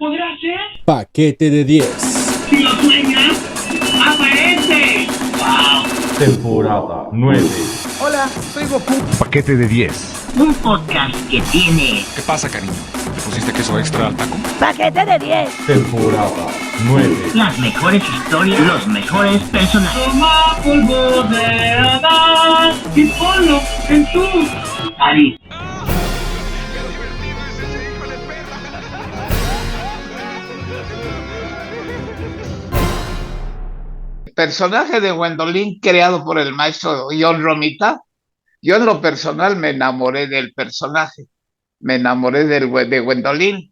¿Podrá ser? Paquete de 10. Si lo sueñas, aparece. ¡Wow! Temporada 9. Hola, soy Goku. Paquete de 10. Un podcast que tiene ¿Qué pasa, cariño? ¿Le pusiste queso extra al taco? Paquete de 10. Temporada 9. las mejores historias, los mejores personajes. Toma polvo de Adán y ponlo en tu nariz. Personaje de Gwendolyn creado por el maestro John Romita. Yo en lo personal me enamoré del personaje, me enamoré de Gwendolyn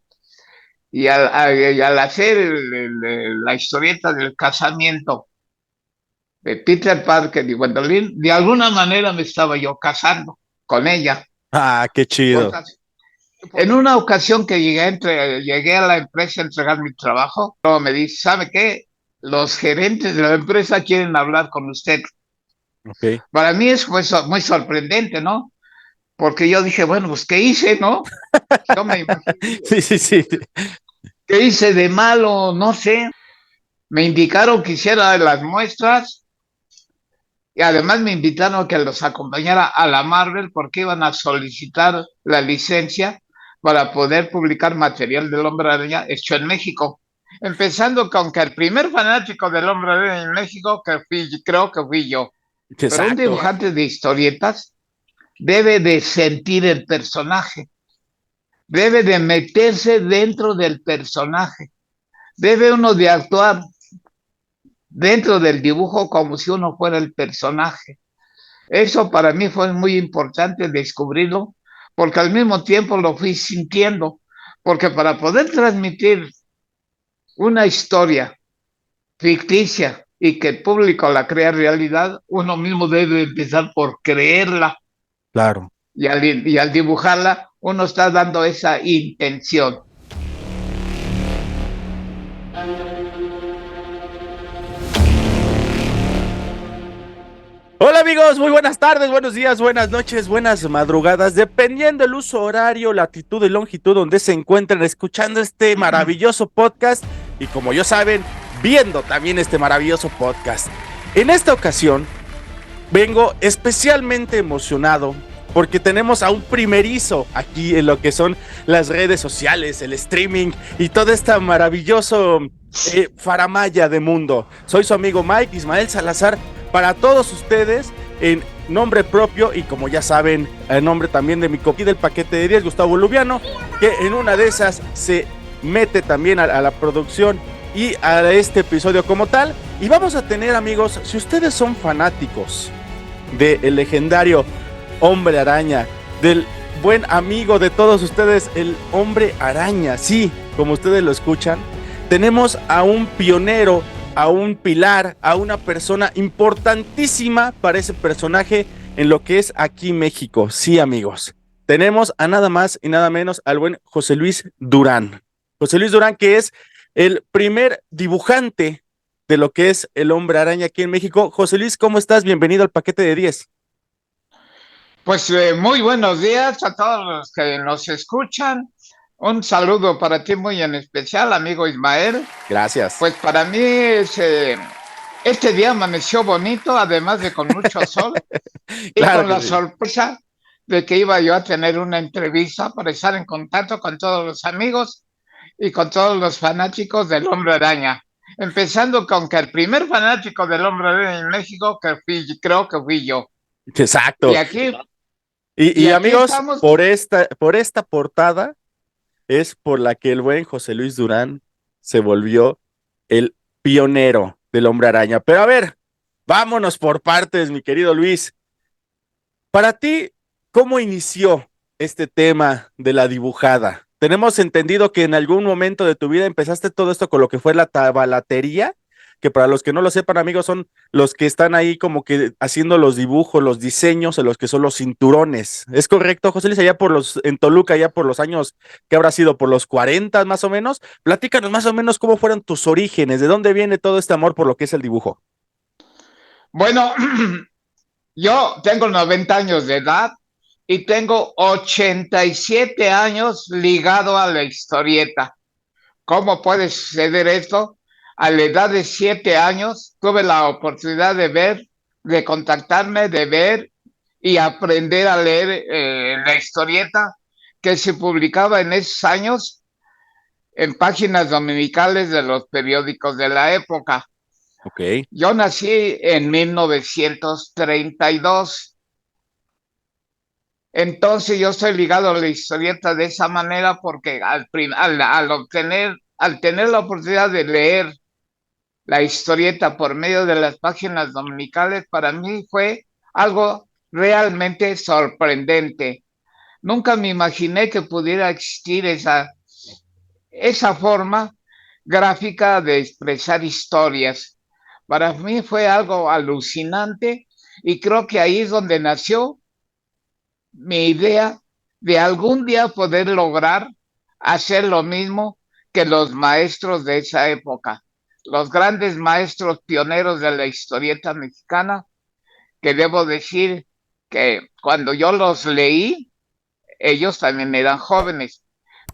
y al hacer la historieta del casamiento de Peter Parker y Gwendolyn, de alguna manera me estaba yo casando con ella. Ah, qué chido. En una ocasión que llegué a la empresa a entregar mi trabajo, luego me dice, ¿sabe qué? Los gerentes de la empresa quieren hablar con usted. Okay. Para mí fue muy sorprendente, ¿no? Porque yo dije, bueno, pues, ¿qué hice, no? Yo me imagino. Sí. ¿Qué hice de malo? No sé. Me indicaron que hiciera las muestras y además me invitaron a que los acompañara a la Marvel porque iban a solicitar la licencia para poder publicar material del Hombre Araña hecho en México. Empezando con que el primer fanático del Hombre Araña en México creo que fui yo. Exacto. Pero un dibujante de historietas debe de sentir el personaje, debe de meterse dentro del personaje, debe uno de actuar dentro del dibujo como si uno fuera el personaje. Eso para mí fue muy importante descubrirlo, porque al mismo tiempo lo fui sintiendo, porque para poder transmitir una historia ficticia y que el público la crea realidad, uno mismo debe empezar por creerla. Claro. Y al dibujarla, uno está dando esa intención. Hola amigos, muy buenas tardes, buenos días, buenas noches, buenas madrugadas, dependiendo el uso horario, latitud y longitud donde se encuentren escuchando este maravilloso podcast y como ya saben, viendo también este maravilloso podcast. En esta ocasión vengo especialmente emocionado porque tenemos a un primerizo aquí en lo que son las redes sociales, el streaming y todo este maravilloso faramaya de mundo. Soy su amigo Mike Ismael Salazar. Para todos ustedes, en nombre propio y como ya saben, en nombre también de mi coquí del paquete de 10, Gustavo Lubiano, que en una de esas se mete también a la producción y a este episodio como tal. Y vamos a tener, amigos, si ustedes son fanáticos del legendario Hombre Araña, del buen amigo de todos ustedes, el Hombre Araña, sí, como ustedes lo escuchan, tenemos a un pionero, a un pilar, a una persona importantísima para ese personaje en lo que es aquí México. Sí, amigos, tenemos a nada más y nada menos al buen José Luis Durán. José Luis Durán, que es el primer dibujante de lo que es el Hombre Araña aquí en México. José Luis, ¿cómo estás? Bienvenido al paquete de 10. Pues muy buenos días a todos los que nos escuchan. Un saludo para ti muy en especial, amigo Ismael. Gracias. Pues para mí este día amaneció bonito, además de con mucho sol. Y Claro con la sí. sorpresa de que iba yo a tener una entrevista para estar en contacto con todos los amigos y con todos los fanáticos del Hombre Araña. Empezando con que el primer fanático del Hombre Araña en México creo que fui yo. Exacto. Y aquí... Y aquí amigos, estamos. por esta portada es por la que el buen José Luis Durán se volvió el pionero del Hombre Araña. Pero a ver, vámonos por partes, mi querido Luis. Para ti, ¿cómo inició este tema de la dibujada? Tenemos entendido que en algún momento de tu vida empezaste todo esto con lo que fue la tabalatería, que para los que no lo sepan, amigos, son los que están ahí como que haciendo los dibujos, los diseños, en los que son los cinturones. ¿Es correcto, José Luis? Allá en Toluca, ya por los años, ¿qué habrá sido? ¿Por los 40 más o menos? Platícanos más o menos cómo fueron tus orígenes, de dónde viene todo este amor por lo que es el dibujo. Bueno, yo tengo 90 años de edad y tengo 87 años ligado a la historieta. ¿Cómo puede suceder esto? A la edad de 7 años tuve la oportunidad de ver, de contactarme, de ver y aprender a leer la historieta que se publicaba en esos años en páginas dominicales de los periódicos de la época. Ok. Yo nací en 1932. Entonces yo estoy ligado a la historieta de esa manera porque al tener la oportunidad de leer la historieta por medio de las páginas dominicales, para mí fue algo realmente sorprendente. Nunca me imaginé que pudiera existir esa forma gráfica de expresar historias. Para mí fue algo alucinante y creo que ahí es donde nació mi idea de algún día poder lograr hacer lo mismo que los maestros de esa época, los grandes maestros pioneros de la historieta mexicana, que debo decir que cuando yo los leí, ellos también eran jóvenes,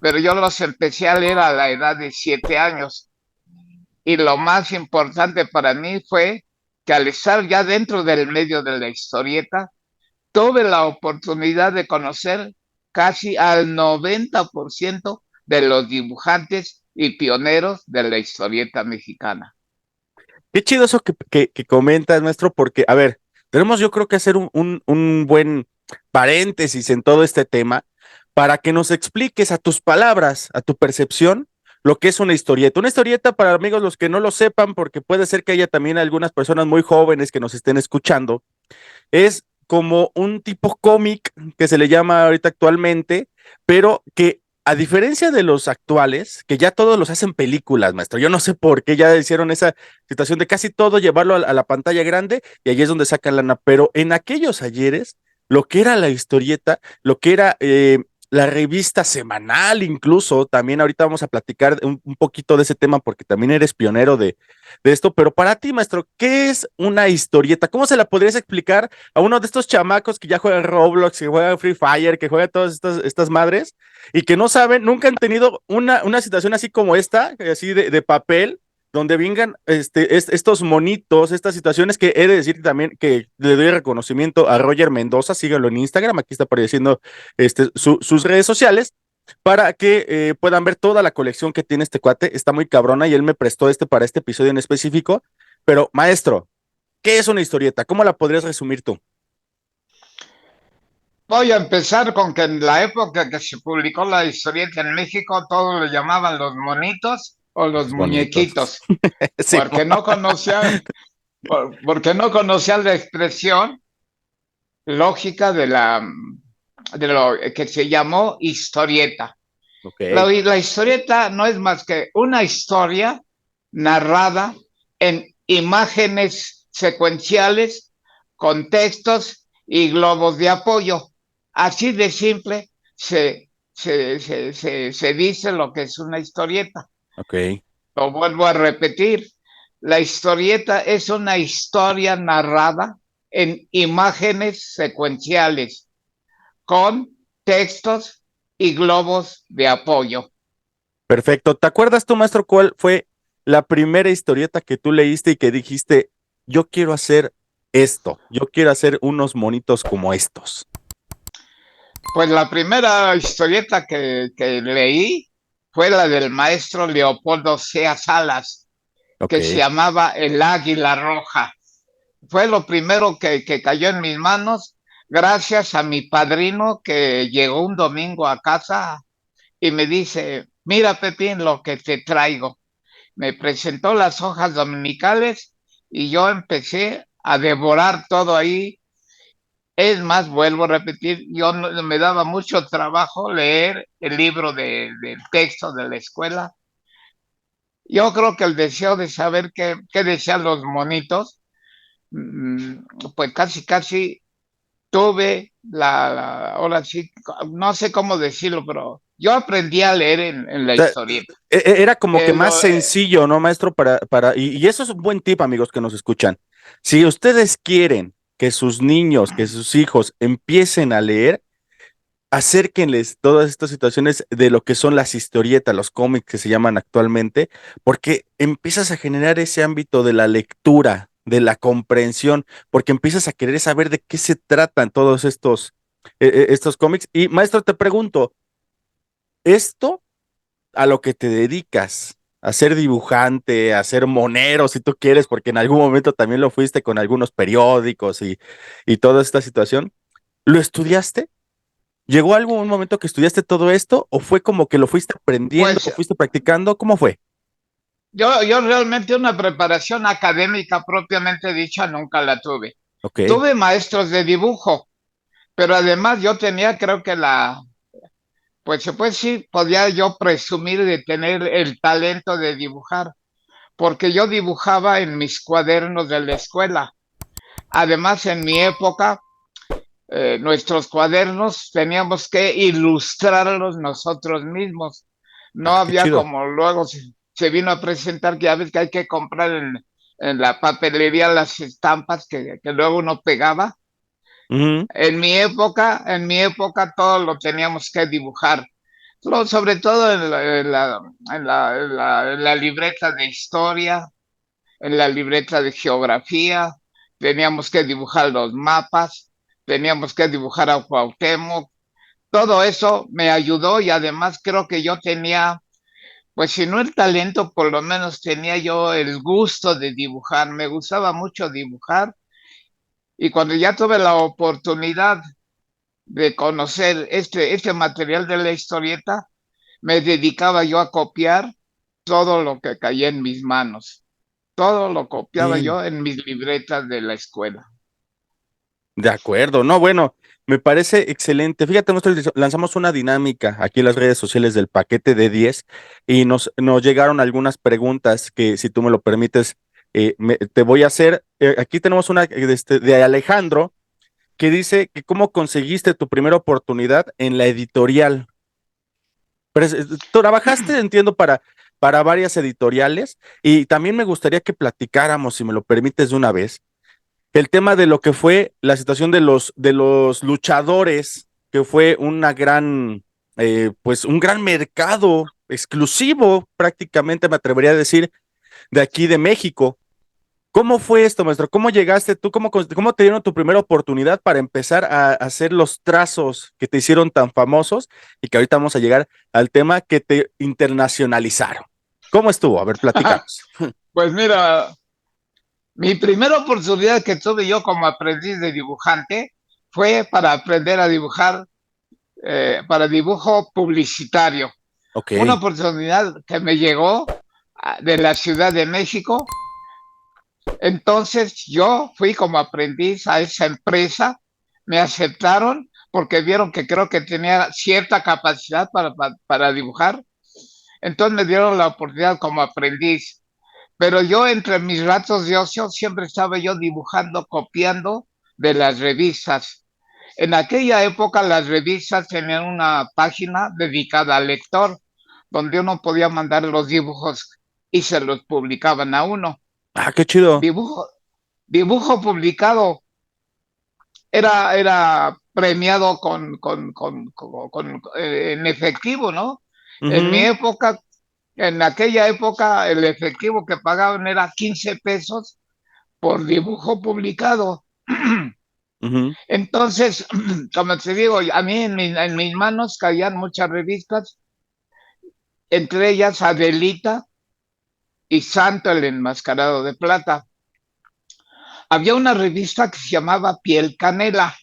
pero yo los empecé a leer a la edad de 7 años. Y lo más importante para mí fue que al estar ya dentro del medio de la historieta, tuve la oportunidad de conocer casi al 90% de los dibujantes y pioneros de la historieta mexicana. Qué chido eso que comentas, maestro, porque, a ver, tenemos yo creo que hacer un buen paréntesis en todo este tema para que nos expliques a tus palabras, a tu percepción, lo que es una historieta. Una historieta, para amigos los que no lo sepan, porque puede ser que haya también algunas personas muy jóvenes que nos estén escuchando, es como un tipo cómic que se le llama ahorita actualmente, pero que a diferencia de los actuales, que ya todos los hacen películas, maestro, yo no sé por qué ya hicieron esa situación de casi todo llevarlo a la pantalla grande y allí es donde sacan lana, pero en aquellos ayeres, lo que era la historieta, lo que era la revista semanal incluso, también ahorita vamos a platicar un poquito de ese tema porque también eres pionero de esto, pero para ti, maestro, ¿qué es una historieta? ¿Cómo se la podrías explicar a uno de estos chamacos que ya juegan Roblox, que juegan Free Fire, que juegan todas estas madres y que no saben, nunca han tenido una situación así como esta, así de papel, donde vengan estos monitos, estas situaciones que he de decir también que le doy reconocimiento a Roger Mendoza, síganlo en Instagram, aquí está apareciendo sus redes sociales, para que puedan ver toda la colección que tiene este cuate, está muy cabrona y él me prestó para este episodio en específico, pero maestro, ¿qué es una historieta? ¿Cómo la podrías resumir tú? Voy a empezar con que en la época que se publicó la historieta en México, todos le llamaban los monitos o los Los bonitos. muñequitos, Sí, porque no conocían la expresión lógica de lo que se llamó historieta. ok, La historieta no es más que una historia narrada en imágenes secuenciales, contextos y globos de apoyo. Así de simple se dice lo que es una historieta. ok. Lo vuelvo a repetir. La historieta es una historia narrada en imágenes secuenciales con textos y globos de apoyo. Perfecto. ¿Te acuerdas tú, maestro, cuál fue la primera historieta que tú leíste y que dijiste, yo quiero hacer esto, yo quiero hacer unos monitos como estos? Pues la primera historieta que leí fue la del maestro Leopoldo Sea Salas, Ok, que se llamaba El Águila Roja. Fue lo primero que cayó en mis manos gracias a mi padrino que llegó un domingo a casa y me dice, mira Pepín lo que te traigo. Me presentó las hojas dominicales y yo empecé a devorar todo ahí. Es más, vuelvo a repetir, me daba mucho trabajo leer el libro del texto de la escuela. Yo creo que el deseo de saber qué desean los monitos, pues casi tuve ahora sí, no sé cómo decirlo, pero yo aprendí a leer en la sea, historieta. era como que más Lo, sencillo, ¿no, maestro? Y eso es un buen tip, amigos que nos escuchan. Si ustedes quieren que sus niños, que sus hijos empiecen a leer, acérquenles todas estas situaciones de lo que son las historietas, los cómics que se llaman actualmente, porque empiezas a generar ese ámbito de la lectura, de la comprensión, porque empiezas a querer saber de qué se tratan todos estos cómics. Y maestro, te pregunto, ¿esto a lo que te dedicas? A ser dibujante, a ser monero, si tú quieres, porque en algún momento también lo fuiste con algunos periódicos y toda esta situación. ¿Lo estudiaste? ¿Llegó algún momento que estudiaste todo esto o fue como que lo fuiste aprendiendo Pues o fuiste practicando? ¿Cómo fue? yo realmente una preparación académica propiamente dicha nunca la tuve. Ok, Tuve maestros de dibujo, pero además yo tenía, creo que pues se puede decir, podía yo presumir de tener el talento de dibujar, porque yo dibujaba en mis cuadernos de la escuela. Además, en mi época, nuestros cuadernos teníamos que ilustrarlos nosotros mismos. No ah, qué había chido. como luego se vino a presentar que ya ves que hay que comprar en la papelería las estampas que luego uno pegaba. Ujú. En mi época todo lo teníamos que dibujar, sobre todo en la libreta de historia, en la libreta de geografía, teníamos que dibujar los mapas, teníamos que dibujar a Cuauhtémoc. Todo eso me ayudó y además creo que yo tenía, pues si no el talento, por lo menos tenía yo el gusto de dibujar. Me gustaba mucho dibujar y cuando ya tuve la oportunidad de conocer este material de la historieta, me dedicaba yo a copiar todo lo que caía en mis manos. Todo lo copiaba Bien, yo en mis libretas de la escuela. de acuerdo. No, bueno, me parece excelente. Fíjate, nosotros lanzamos una dinámica aquí en las redes sociales del paquete de 10 y nos llegaron algunas preguntas que, si tú me lo permites, te voy a hacer. Aquí tenemos una de Alejandro que dice que cómo conseguiste tu primera oportunidad en la editorial. Trabajaste, entiendo, para varias editoriales y también me gustaría que platicáramos, si me lo permites de una vez, el tema de lo que fue la situación de los luchadores, que fue una gran, pues un gran mercado exclusivo, prácticamente me atrevería a decir, de aquí de México. ¿Cómo fue esto, maestro? ¿Cómo llegaste tú? ¿Cómo te dieron tu primera oportunidad para empezar a hacer los trazos que te hicieron tan famosos y que ahorita vamos a llegar al tema que te internacionalizaron? ¿Cómo estuvo? A ver, platícanos. Pues mira, mi primera oportunidad que tuve yo como aprendiz de dibujante fue para aprender a dibujar para dibujo publicitario. Ok. Una oportunidad que me llegó de la Ciudad de México. Entonces yo fui como aprendiz a esa empresa, me aceptaron porque vieron que creo que tenía cierta capacidad para dibujar. Entonces me dieron la oportunidad como aprendiz. Pero yo entre mis ratos de ocio siempre estaba yo dibujando, copiando de las revistas. En aquella época las revistas tenían una página dedicada al lector, donde uno podía mandar los dibujos y se los publicaban a uno. Ah, qué chido. Dibujo, dibujo publicado era premiado en efectivo, ¿no? En mi Ujú, época, en aquella época, el efectivo que pagaban era 15 pesos por dibujo publicado. ujú. Entonces, como te digo, a mí en mis manos caían muchas revistas, entre ellas Adelita y Santo el Enmascarado de Plata. Había una revista que se llamaba Piel Canela.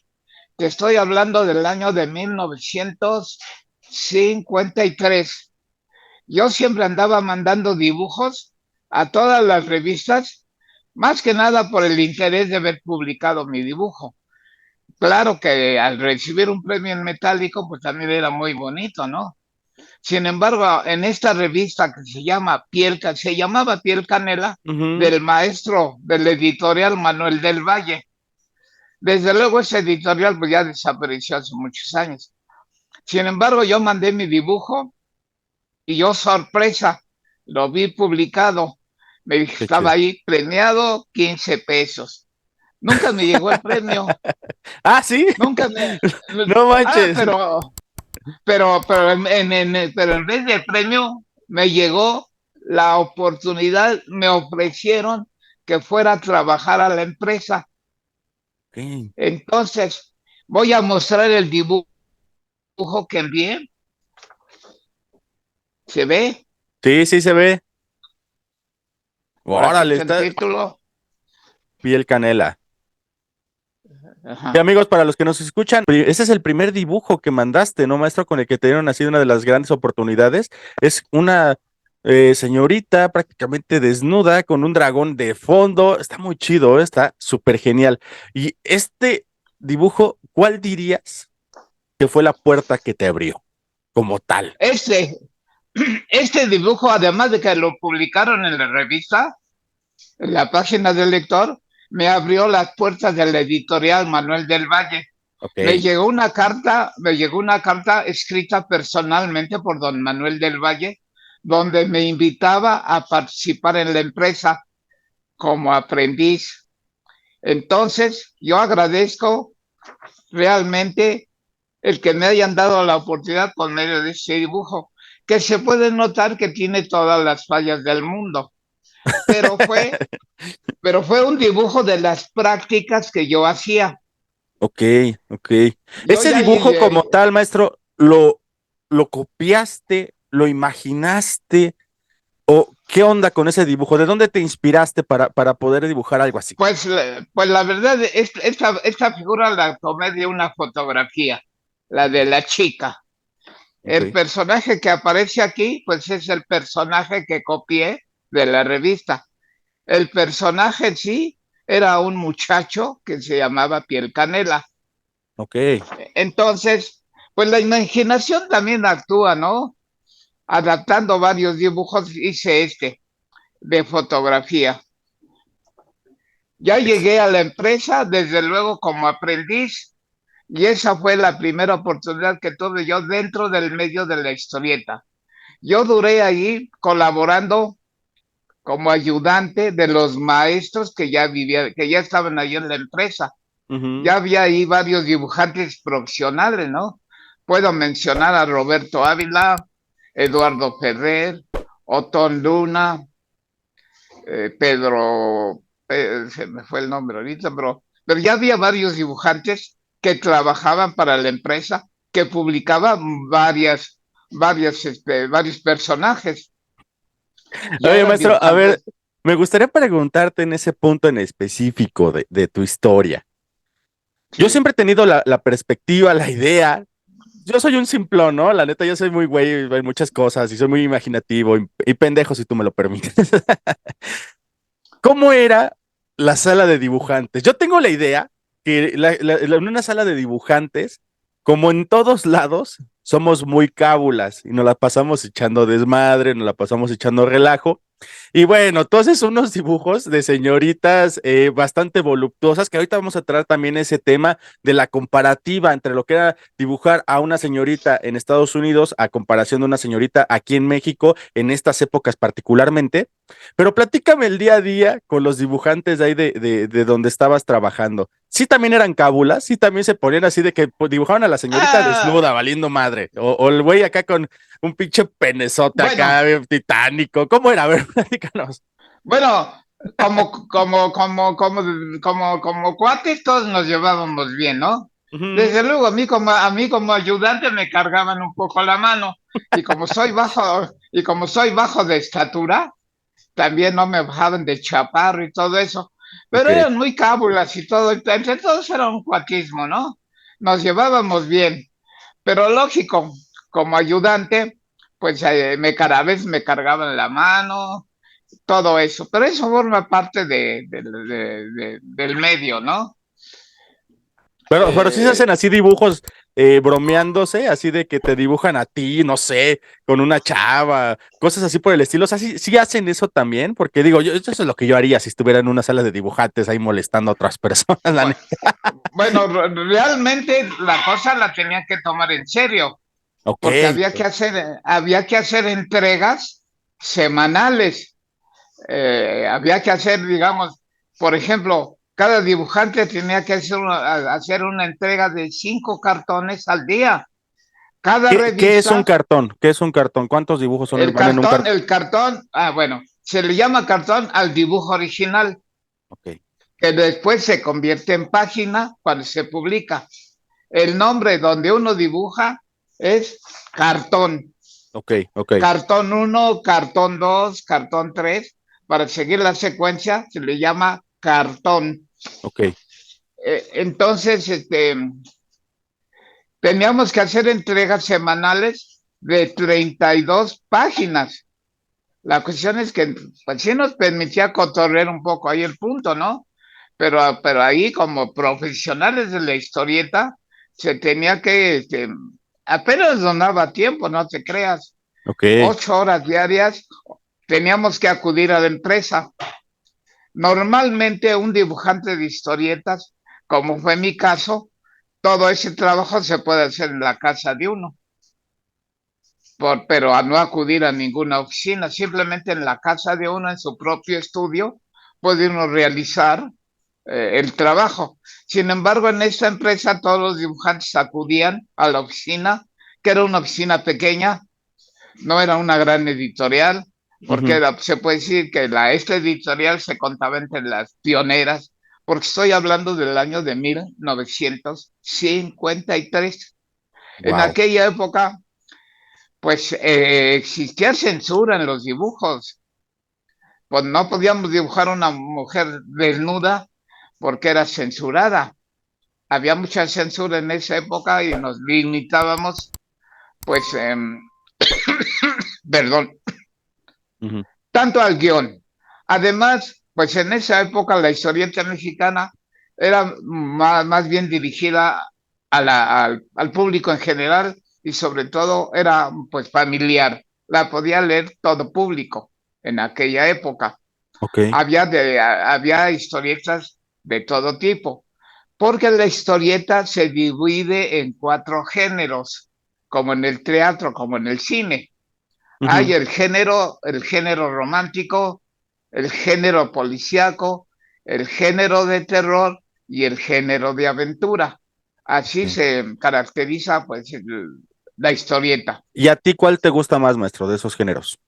Te estoy hablando del año de 1953. Yo siempre andaba mandando dibujos a todas las revistas, más que nada por el interés de haber publicado mi dibujo. Claro que al recibir un premio en metálico, pues también era muy bonito, ¿no? Sin embargo, en esta revista que se llamaba Piel Canela, Ujú. del maestro del editorial Manuel del Valle. Desde luego ese editorial pues ya desapareció hace muchos años. Sin embargo, yo mandé mi dibujo y yo, sorpresa, lo vi publicado. Me dije, Qué estaba chido. ahí premiado 15 pesos. Nunca me llegó el premio, Ah, sí. nunca me... No manches. pero pero en vez del premio me llegó la oportunidad, me ofrecieron que fuera a trabajar a la empresa. Ok. Entonces, voy a mostrar el dibujo que envié. ¿Se ve? Sí, sí se ve. Por aquí Órale, está el está título. piel canela. Y Ajá. amigos, para los que nos escuchan, ese es el primer dibujo que mandaste, ¿no, maestro? Con el que te dieron así una de las grandes oportunidades. Es una señorita prácticamente desnuda con un dragón de fondo. Está muy chido, está súper genial. Y este dibujo, ¿cuál dirías que fue la puerta que te abrió como tal? Este dibujo, además de que lo publicaron en la revista, en la página del lector, me abrió las puertas de la editorial Manuel del Valle. Ok. Me llegó una carta escrita personalmente por don Manuel del Valle, donde me invitaba a participar en la empresa como aprendiz. Entonces, yo agradezco realmente el que me hayan dado la oportunidad por medio de ese dibujo, que se puede notar que tiene todas las fallas del mundo, pero fue, pero fue un dibujo de las prácticas que yo hacía. Ok, ok. Yo Ese ya dibujo como llegué, tal, maestro, lo copiaste, lo imaginaste, o qué onda con ese dibujo? ¿De dónde te inspiraste para poder dibujar algo así? pues la verdad, esta figura la tomé de una fotografía, la de la chica. Ok, El personaje que aparece aquí, pues es el personaje que copié de la revista. El personaje en sí era un muchacho que se llamaba Piel Canela. ok. Entonces, pues la imaginación también actúa, ¿no? Adaptando varios dibujos, hice este de fotografía. Ya Ex- llegué a la empresa, desde luego, como aprendiz, y esa fue la primera oportunidad que tuve yo dentro del medio de la historieta. Yo duré ahí colaborando como ayudante de los maestros que ya estaban ahí en la empresa. Ujú. Ya había ahí varios dibujantes profesionales, ¿no? Puedo mencionar a Roberto Ávila, Eduardo Ferrer, Otón Luna, Pedro, se me fue el nombre ahorita, pero ya había varios dibujantes que trabajaban para la empresa, que publicaban varios personajes. Ya Oye, eran maestro, a ver, dibujantes. me gustaría preguntarte en ese punto en específico de tu historia. Yo Sí. siempre he tenido la perspectiva, la idea. Yo soy un simplón, ¿no? La neta, yo soy muy güey en muchas cosas y soy muy imaginativo y pendejo, si tú me lo permites. ¿Cómo era la sala de dibujantes? Yo tengo la idea que en una sala de dibujantes, como en todos lados, somos muy cábulas y nos la pasamos echando desmadre, nos la pasamos echando relajo. Y bueno, tú haces unos dibujos de señoritas bastante voluptuosas, que ahorita vamos a tratar también ese tema de la comparativa entre lo que era dibujar a una señorita en Estados Unidos a comparación de una señorita aquí en México, en estas épocas particularmente. Pero platícame el día a día con los dibujantes de ahí de donde estabas trabajando. Sí, también eran cábulas, sí, también se ponían así de que pues, dibujaban a la señorita Ah, desnuda, valiendo madre, o el güey acá con un pinche penezote acá, bueno, titánico. ¿Cómo era? A ver, platícanos. bueno, como cuates todos nos llevábamos bien, ¿no? Ujú. Desde luego, a mí como ayudante me cargaban un poco la mano y como soy bajo de estatura, también no me bajaban de chaparro y todo eso, pero Ok. eran muy cábulas y todo, entre todos era un cuatismo, ¿no? Nos llevábamos bien, pero lógico, como ayudante, pues a veces me cargaban la mano, todo eso, pero eso forma parte del medio, ¿no? Pero sí se Eh, hacen así dibujos bromeándose, así de que te dibujan a ti, no sé, con una chava, cosas así por el estilo. O sea, sí, sí hacen eso también, porque digo, yo, eso es lo que yo haría si estuviera en una sala de dibujantes ahí molestando a otras personas, la bueno, neta. bueno, realmente la cosa la tenía que tomar en serio, Ok, porque había que hacer entregas semanales. Había que hacer, digamos, por ejemplo, cada dibujante tenía que hacer una entrega de 5 cartones al día. Cada ¿Qué es un revista, cartón? ¿Qué es un cartón? ¿Cuántos dibujos van en un cartón? el cartón, bueno, se le llama cartón al dibujo original, Ok, que después se convierte en página cuando se publica. El nombre donde uno dibuja es cartón. ok. Cartón uno, cartón 2, cartón 3. Para seguir la secuencia se le llama cartón. Ok. Entonces, teníamos que hacer entregas semanales de 32 páginas. La cuestión es que pues, sí nos permitía cotorrear un poco ahí el punto, ¿no? Pero ahí como profesionales de la historieta se tenía que, apenas nos daba tiempo, no te creas, Ok. 8 horas diarias teníamos que acudir a la empresa. Normalmente un dibujante de historietas, como fue mi caso, todo ese trabajo se puede hacer en la casa de uno, pero a no acudir a ninguna oficina, simplemente en la casa de uno, en su propio estudio, puede uno realizar el trabajo. Sin embargo, en esta empresa todos los dibujantes acudían a la oficina, que era una oficina pequeña, no era una gran editorial, porque Ujú. se puede decir que esta editorial se contaba entre las pioneras, porque estoy hablando del año de 1953. En Wow. aquella época, pues existía censura en los dibujos, pues no podíamos dibujar una mujer desnuda porque era censurada. Había mucha censura en esa época y nos limitábamos, pues, perdón, Ujú. tanto al guión. Además, pues en esa época la historieta mexicana era más bien dirigida al público en general y sobre todo era pues familiar. La podía leer todo público en aquella época. Ok. Había historietas de todo tipo, porque la historieta se divide en 4 géneros, como en el teatro, como en el cine. Hay Ujú. el género romántico, el género policíaco, el género de terror y el género de aventura. Así Ok. se caracteriza pues la historieta. ¿Y a ti cuál te gusta más, maestro, de esos géneros?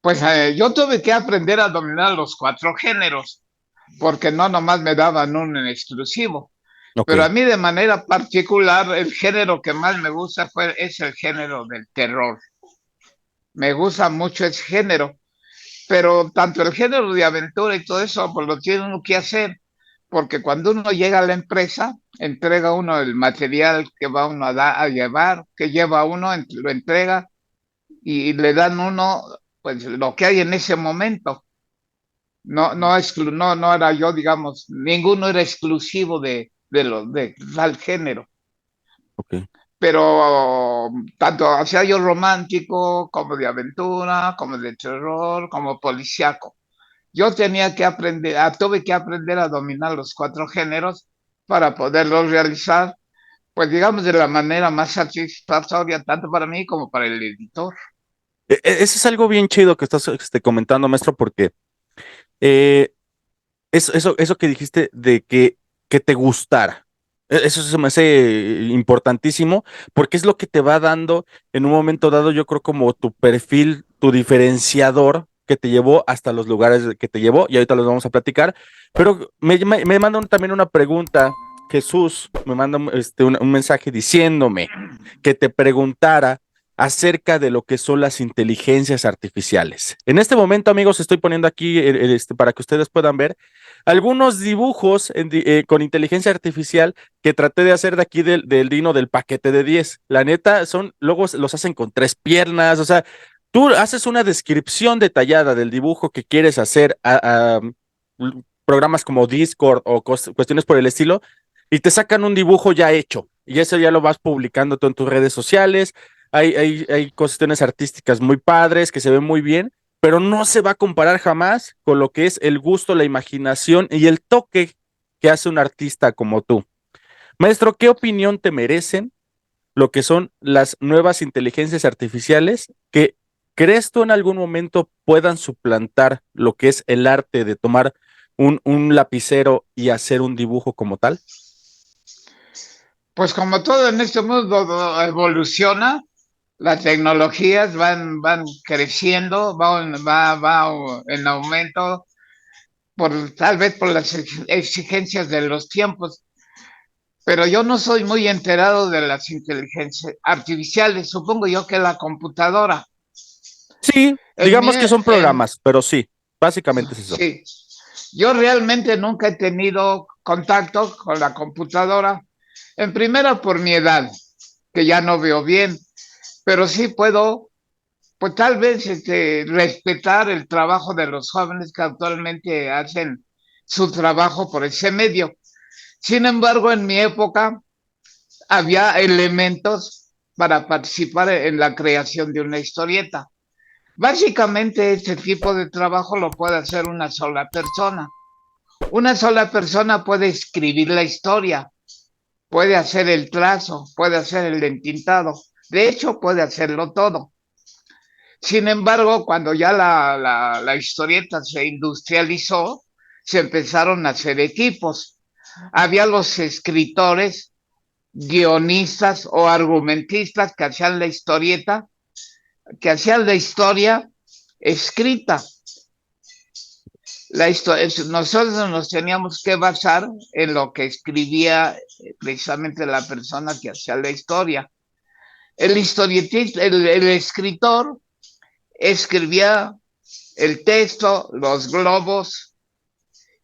Pues yo tuve que aprender a dominar los 4 géneros, porque no nomás me daban un en exclusivo. Ok. Pero a mí de manera particular, el género que más me gusta es el género del terror. Me gusta mucho ese género, pero tanto el género de aventura y todo eso, pues lo tiene uno que hacer, porque cuando uno llega a la empresa, entrega uno el material que va uno a llevar, que lleva uno, lo entrega y le dan uno pues lo que hay en ese momento. No era yo, digamos, ninguno era exclusivo de tal género, Ok. pero tanto hacía yo romántico como de aventura, como de terror, como policíaco. Yo tenía que aprender, tuve que aprender a dominar los 4 géneros para poderlos realizar, pues digamos de la manera más satisfactoria, tanto para mí como para el editor. Eso es algo bien chido que estás comentando, maestro, porque eh, eso que dijiste de que te gustara. Eso se me hace importantísimo porque es lo que te va dando en un momento dado, yo creo, como tu perfil, tu diferenciador que te llevó hasta los lugares que te llevó y ahorita los vamos a platicar. Pero me manda también una pregunta. Jesús me manda un mensaje diciéndome que te preguntara acerca de lo que son las inteligencias artificiales. En este momento, amigos, estoy poniendo aquí para que ustedes puedan ver algunos dibujos con inteligencia artificial que traté de hacer de aquí del Dino del paquete de 10. La neta, luego los hacen con 3 piernas, o sea, tú haces una descripción detallada del dibujo que quieres hacer a programas como Discord o cuestiones por el estilo, y te sacan un dibujo ya hecho, y eso ya lo vas publicando tú en tus redes sociales. Hay cuestiones artísticas muy padres que se ven muy bien, pero no se va a comparar jamás con lo que es el gusto, la imaginación y el toque que hace un artista como tú. Maestro, ¿qué opinión te merecen lo que son las nuevas inteligencias artificiales que crees tú en algún momento puedan suplantar lo que es el arte de tomar un lapicero y hacer un dibujo como tal? Pues como todo en este mundo evoluciona, las tecnologías van creciendo, va en aumento, tal vez por las exigencias de los tiempos, pero yo no soy muy enterado de las inteligencias artificiales, supongo yo que la computadora. Sí, En mi, digamos que son en, programas, pero sí, básicamente es eso. sí, yo realmente nunca he tenido contacto con la computadora, en primera por mi edad, que ya no veo bien, pero sí puedo, pues tal vez respetar el trabajo de los jóvenes que actualmente hacen su trabajo por ese medio. Sin embargo, en mi época había elementos para participar en la creación de una historieta. Básicamente, este tipo de trabajo lo puede hacer una sola persona. Una sola persona puede escribir la historia, puede hacer el trazo, puede hacer el entintado. De hecho, puede hacerlo todo. Sin embargo, cuando ya la historieta se industrializó, se empezaron a hacer equipos. Había los escritores, guionistas o argumentistas que hacían la historieta, que hacían la historia escrita. Nosotros nos teníamos que basar en lo que escribía precisamente la persona que hacía la historia. El historietista, el escritor escribía el texto, los globos,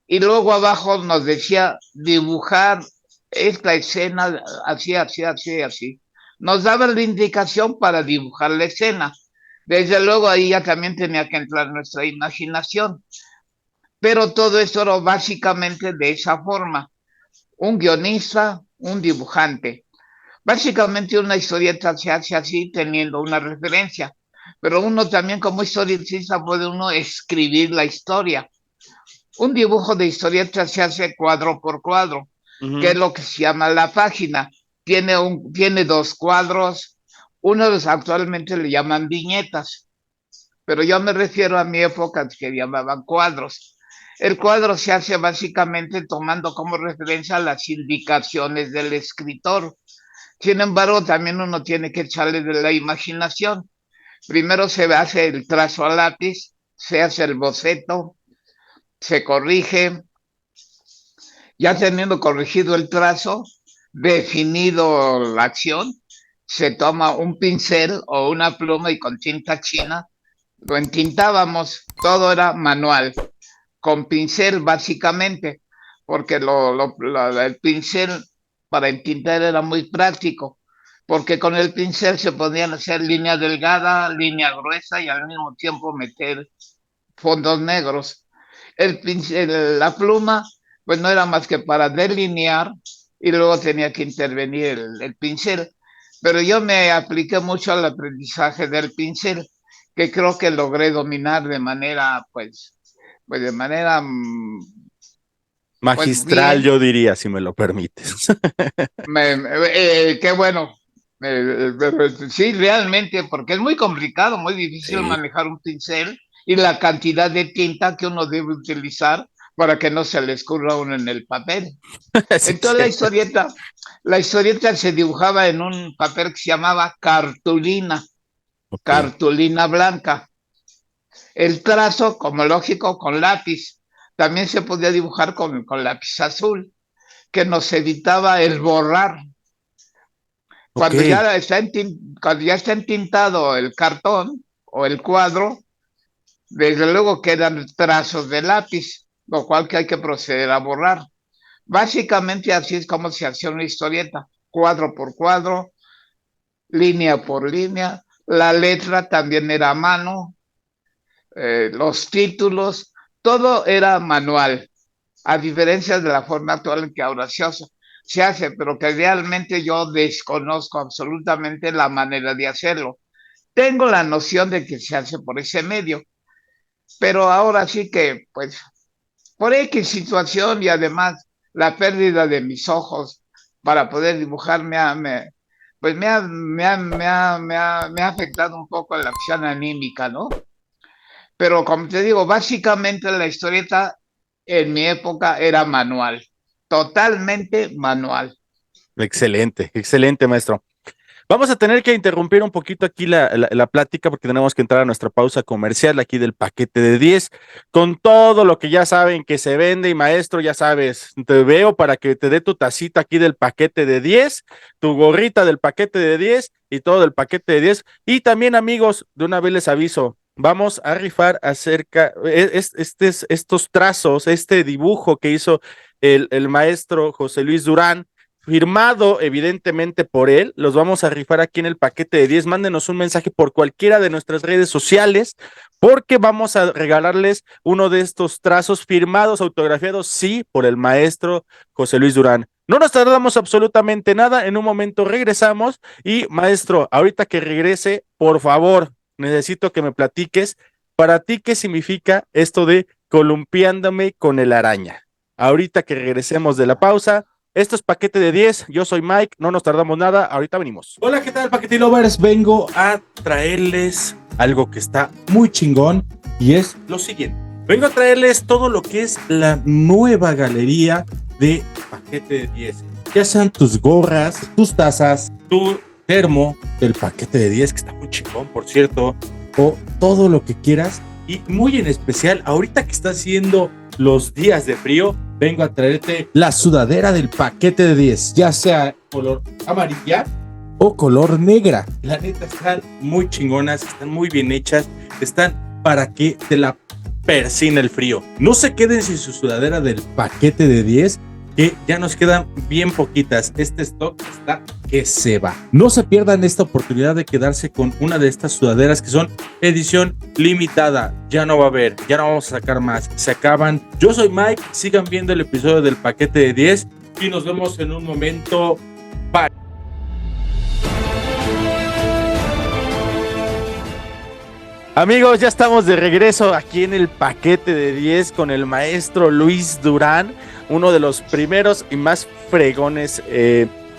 y luego abajo nos decía dibujar esta escena así, así, así, así. Nos daba la indicación para dibujar la escena. Desde luego ahí ya también tenía que entrar nuestra imaginación. Pero todo esto era básicamente de esa forma. Un guionista, un dibujante. Básicamente una historieta se hace así teniendo una referencia. Pero uno también como historietista puede uno escribir la historia. Un dibujo de historieta se hace cuadro por cuadro, que es Ujú. lo que se llama la página. Tiene dos cuadros, uno de los actualmente le llaman viñetas, pero yo me refiero a mi época que llamaban cuadros. El cuadro se hace básicamente tomando como referencia las indicaciones del escritor. Sin embargo, también uno tiene que echarle de la imaginación. Primero se hace el trazo a lápiz, se hace el boceto, se corrige, ya teniendo corregido el trazo, definido la acción, se toma un pincel o una pluma y con tinta china lo entintábamos, todo era manual, con pincel básicamente, porque el pincel para entintar era muy práctico, porque con el pincel se podían hacer línea delgada, línea gruesa y al mismo tiempo meter fondos negros. La pluma, pues no era más que para delinear y luego tenía que intervenir el pincel. Pero yo me apliqué mucho al aprendizaje del pincel, que creo que logré dominar de manera, pues de manera, pues Magistral, bien. yo diría, si me lo permites. Qué bueno. Sí, realmente, porque es muy complicado, muy difícil Sí. manejar un pincel y la cantidad de tinta que uno debe utilizar para que no se le escurra uno en el papel. Sí, Entonces sí. la historieta se dibujaba en un papel que se llamaba cartulina, Ok. cartulina blanca. El trazo, como lógico, con lápiz. También se podía dibujar con lápiz azul, que nos evitaba el borrar. Ok. Cuando ya está entintado el cartón o el cuadro, desde luego quedan trazos de lápiz, lo cual que hay que proceder a borrar. Básicamente así es como se hacía una historieta, cuadro por cuadro, línea por línea. La letra también era a mano, los títulos, todo era manual, a diferencia de la forma actual en que ahora se hace, pero que realmente yo desconozco absolutamente la manera de hacerlo. Tengo la noción de que se hace por ese medio, pero ahora sí que, pues, por X situación y además la pérdida de mis ojos para poder dibujar pues me ha afectado un poco la acción anímica, ¿no? Pero como te digo, básicamente la historieta en mi época era manual, totalmente manual. Excelente, excelente, maestro. Vamos a tener que interrumpir un poquito aquí la plática porque tenemos que entrar a nuestra pausa comercial aquí del paquete de 10 con todo lo que ya saben que se vende y maestro, ya sabes, te veo para que te dé tu tacita aquí del paquete de 10, tu gorrita del paquete de 10 y todo del paquete de 10. Y también amigos, de una vez les aviso, vamos a rifar acerca estos trazos, este dibujo que hizo el maestro José Luis Durán, firmado evidentemente por él, los vamos a rifar aquí en el paquete de 10, mándenos un mensaje por cualquiera de nuestras redes sociales, porque vamos a regalarles uno de estos trazos firmados, autografiados, sí, por el maestro José Luis Durán. No nos tardamos absolutamente nada, en un momento regresamos y maestro, ahorita que regrese, por favor, necesito que me platiques, para ti, ¿qué significa esto de columpiándome con el araña? Ahorita que regresemos de la pausa. Esto es Paquete de 10, yo soy Mike, no nos tardamos nada, ahorita venimos. Hola, ¿qué tal, Paquete Lovers? Vengo a traerles algo que está muy chingón y es lo siguiente. Vengo a traerles todo lo que es la nueva galería de Paquete de 10. Ya sean tus gorras, tus tazas, tu termo del Paquete de 10, que está muy chingón, por cierto, o todo lo que quieras. Y muy en especial, ahorita que está haciendo los días de frío, vengo a traerte la sudadera del Paquete de 10, ya sea color amarilla o color negra. La neta están muy chingonas, están muy bien hechas, están para que te la persina el frío. No se queden sin su sudadera del Paquete de 10, que ya nos quedan bien poquitas. Este stock está que se va. No se pierdan esta oportunidad de quedarse con una de estas sudaderas que son edición limitada. Ya no va a haber, ya no vamos a sacar más. Se acaban. Yo soy Mike, sigan viendo el episodio del Paquete de 10 y nos vemos en un momento. Bye. Amigos, ya estamos de regreso aquí en el Paquete de 10 con el maestro Luis Durán, uno de los primeros y más fregones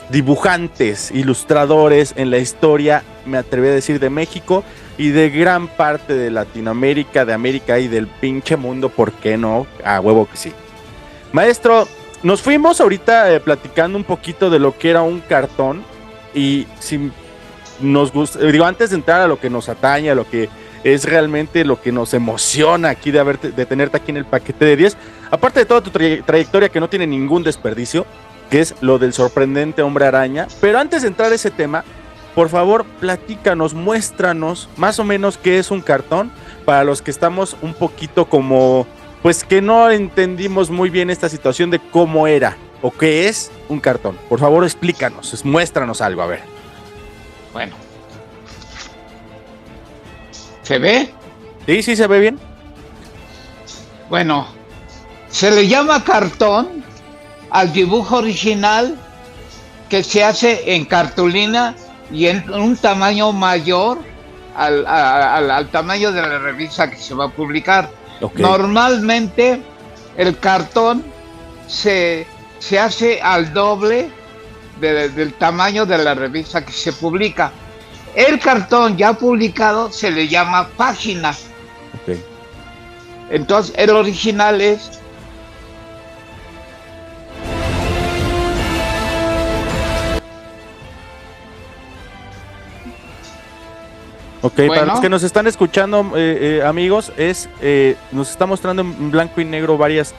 dibujantes, ilustradores en la historia, me atreví a decir, de México y de gran parte de Latinoamérica, de América y del pinche mundo, ¿por qué no? A huevo que sí. Maestro, nos fuimos ahorita platicando un poquito de lo que era un cartón y si nos gusta, digo, antes de entrar a lo que nos atañe, a lo que es realmente lo que nos emociona aquí de tenerte aquí en el Paquete de 10, aparte de toda tu trayectoria que no tiene ningún desperdicio, que es lo del sorprendente Hombre Araña, pero antes de entrar a ese tema, por favor, platícanos, muéstranos más o menos qué es un cartón, para los que estamos un poquito como, pues que no entendimos muy bien esta situación de cómo era o qué es un cartón. Por favor, explícanos, muéstranos algo, a ver. Bueno. ¿Se ve? Sí, sí, se ve bien. Bueno, se le llama cartón al dibujo original que se hace en cartulina y en un tamaño mayor al tamaño de la revista que se va a publicar. Okay. Normalmente el cartón se hace al doble del tamaño de la revista que se publica. El cartón ya publicado se le llama página. Okay. Entonces el original es ok, bueno, para los que nos están escuchando, amigos, nos está mostrando en blanco y negro varias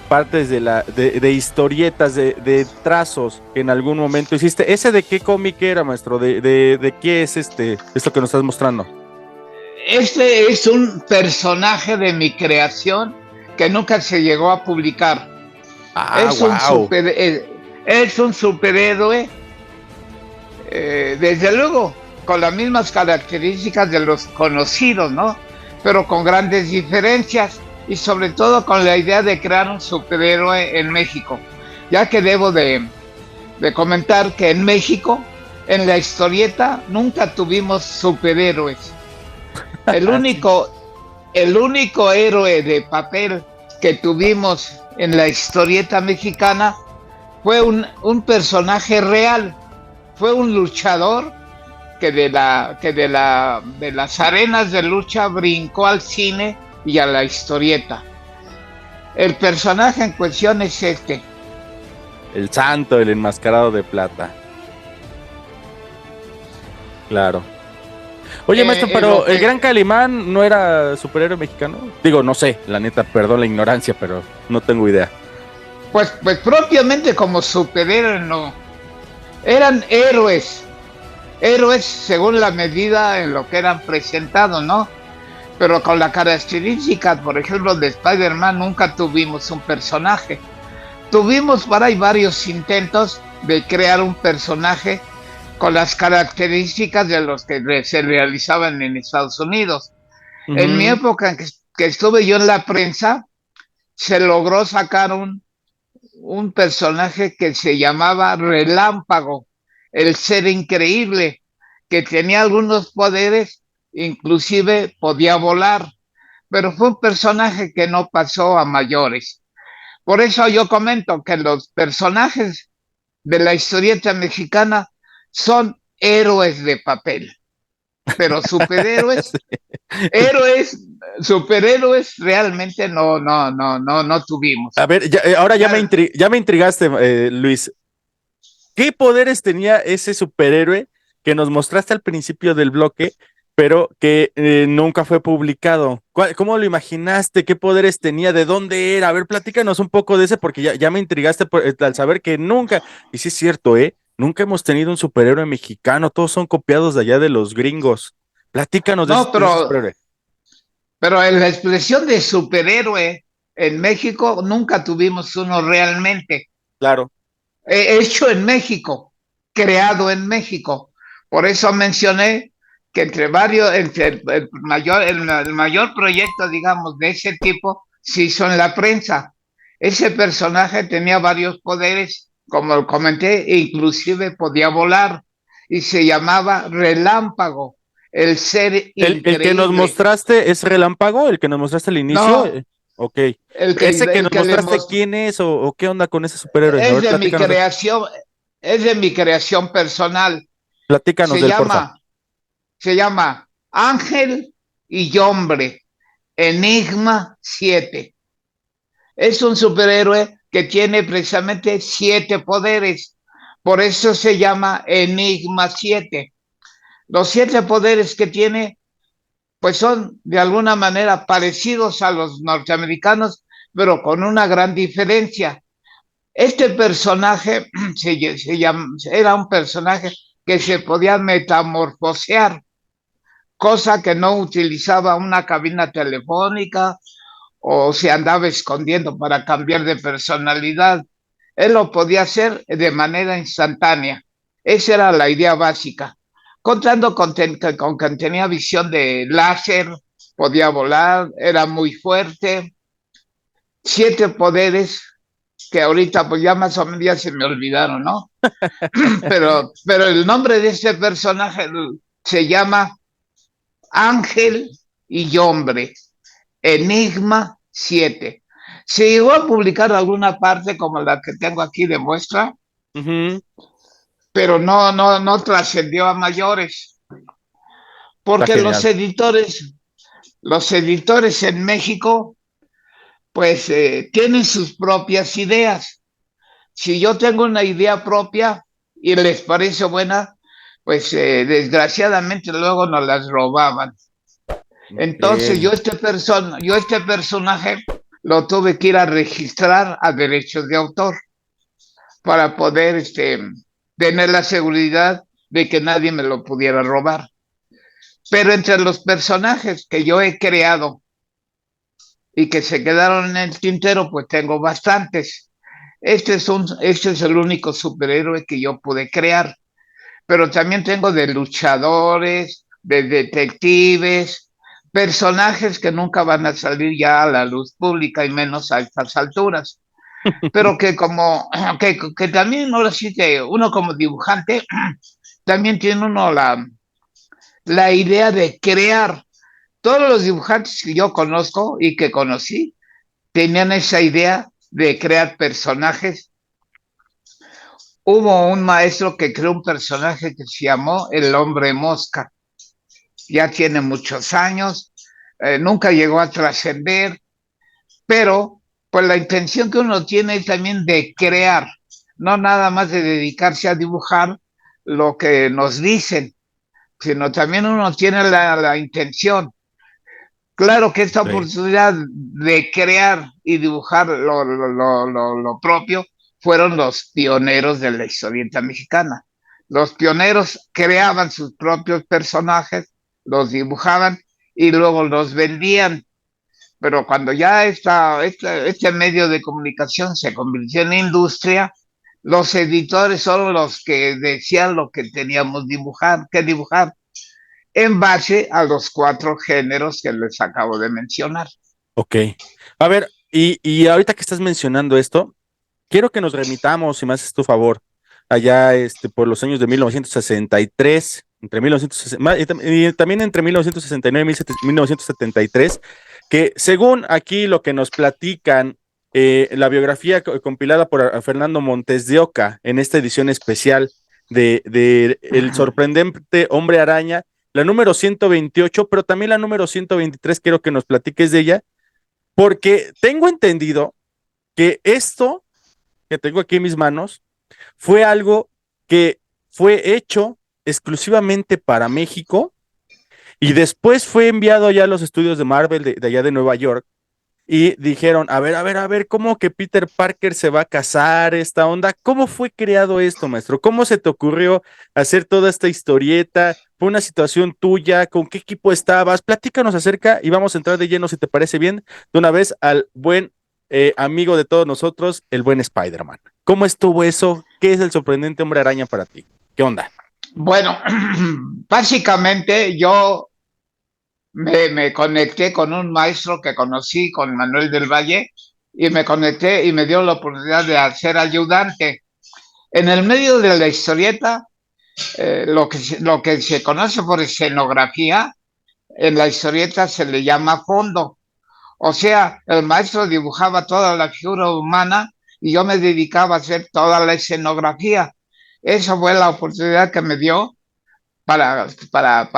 partes de historietas, de trazos que en algún momento hiciste. ¿Ese de qué cómic era, maestro? ¿De qué es esto que nos estás mostrando? Este es un personaje de mi creación que nunca se llegó a publicar. Es un superhéroe, desde luego, con las mismas características de los conocidos, ¿no? Pero con grandes diferencias. Y sobre todo con la idea de crear un superhéroe en México, ya que debo de comentar que en México, en la historieta, nunca tuvimos superhéroes. El único héroe de papel que tuvimos en la historieta mexicana fue un personaje real, fue un luchador que de las arenas de lucha brincó al cine y a la historieta. El personaje en cuestión es este. El santo, el enmascarado de plata. Claro. Oye, maestro, pero ¿el Gran Calimán no era superhéroe mexicano? Digo, no sé, la neta, perdón la ignorancia, pero no tengo idea. Pues propiamente como superhéroe no. Eran héroes. Héroes según la medida en lo que eran presentados, ¿no? Pero con la característica, por ejemplo, de Spider-Man nunca tuvimos un personaje. Tuvimos por ahí varios intentos de crear un personaje con las características de los que se realizaban en Estados Unidos. En mi época en que estuve yo en la prensa, se logró sacar un personaje que se llamaba Relámpago, el ser increíble, que tenía algunos poderes, inclusive podía volar, pero fue un personaje que no pasó a mayores. Por eso yo comento que los personajes de la historieta mexicana son héroes de papel, pero superhéroes, héroes, superhéroes realmente no tuvimos. A ver, ahora ya me intrigaste, Luis. ¿Qué poderes tenía ese superhéroe que nos mostraste al principio del bloque, pero que nunca fue publicado? ¿Cómo lo imaginaste? ¿Qué poderes tenía? ¿De dónde era? A ver, platícanos un poco de ese, porque ya me intrigaste al saber que nunca, y sí es cierto, nunca hemos tenido un superhéroe mexicano, todos son copiados de allá de los gringos. Platícanos de ese superhéroe. Pero en la expresión de superhéroe en México nunca tuvimos uno realmente. Claro. Hecho en México, creado en México. Por eso mencioné que el mayor proyecto, digamos, de ese tipo se hizo en la prensa. Ese personaje tenía varios poderes, como comenté, e inclusive podía volar, y se llamaba Relámpago, el ser increíble. El que nos mostraste es Relámpago, el que nos mostraste al inicio. No, Ok. Ese que nos mostraste, ¿quién es o qué onda con ese superhéroe? Es de mi creación, es de mi creación personal. Platícanos del porfa. Se llama Ángel y Hombre, Enigma 7. Es un superhéroe que tiene precisamente 7 poderes. Por eso se llama Enigma 7. Los 7 poderes que tiene, pues son de alguna manera parecidos a los norteamericanos, pero con una gran diferencia. Este personaje era un personaje que se podía metamorfosear, cosa que no utilizaba una cabina telefónica o se andaba escondiendo para cambiar de personalidad. Él lo podía hacer de manera instantánea. Esa era la idea básica. Contando con que tenía visión de láser, podía volar, era muy fuerte. 7 poderes que ahorita pues ya más o menos ya se me olvidaron, ¿no? pero el nombre de este personaje se llama Ángel y Hombre, Enigma 7. Se llegó a publicar alguna parte como la que tengo aquí de muestra, pero no trascendió a mayores, porque los editores en México pues tienen sus propias ideas. Si yo tengo una idea propia y les parece buena, pues desgraciadamente luego nos las robaban. Entonces yo este personaje lo tuve que ir a registrar a derechos de autor para poder tener la seguridad de que nadie me lo pudiera robar. Pero entre los personajes que yo he creado y que se quedaron en el tintero, pues tengo bastantes. Este es el único superhéroe que yo pude crear, pero también tengo de luchadores, de detectives, personajes que nunca van a salir ya a la luz pública y menos a estas alturas, pero que que también ahora sí que uno como dibujante también tiene uno la idea de crear. Todos los dibujantes que yo conozco y que conocí tenían esa idea de crear personajes. Hubo un maestro que creó un personaje que se llamó el Hombre Mosca. Ya tiene muchos años, nunca llegó a trascender, pero pues la intención que uno tiene es también de crear, no nada más de dedicarse a dibujar lo que nos dicen, sino también uno tiene la intención. Claro que esta Sí. oportunidad de crear y dibujar lo propio fueron los pioneros de la historieta mexicana. Los pioneros creaban sus propios personajes, los dibujaban y luego los vendían. Pero cuando ya este medio de comunicación se convirtió en industria, los editores son los que decían lo que teníamos que dibujar en base a los 4 géneros que les acabo de mencionar. Ok. A ver, y ahorita que estás mencionando esto, quiero que nos remitamos, si me haces tu favor, allá por los años de 1963, entre 1960, y también entre 1969 y 1973, que según aquí lo que nos platican, la biografía compilada por Fernando Montes de Oca en esta edición especial de El sorprendente Hombre Araña, la número 128, pero también la número 123, quiero que nos platiques de ella, porque tengo entendido que esto que tengo aquí en mis manos fue algo que fue hecho exclusivamente para México y después fue enviado allá a los estudios de Marvel de allá de Nueva York y dijeron, a ver, ¿cómo que Peter Parker se va a casar, esta onda? ¿Cómo fue creado esto, maestro? ¿Cómo se te ocurrió hacer toda esta historieta? ¿Fue una situación tuya? ¿Con qué equipo estabas? Platícanos acerca y vamos a entrar de lleno, si te parece bien, de una vez al buen amigo de todos nosotros, el buen Spider-Man. ¿Cómo estuvo eso? ¿Qué es el sorprendente Hombre Araña para ti? ¿Qué onda? Bueno, básicamente yo me conecté con un maestro que conocí, con Manuel del Valle, y me conecté y me dio la oportunidad de ser ayudante. En el medio de la historieta, lo que se conoce por escenografía, en la historieta se le llama fondo. O sea, el maestro dibujaba toda la figura humana y yo me dedicaba a hacer toda la escenografía. Esa fue la oportunidad que me dio para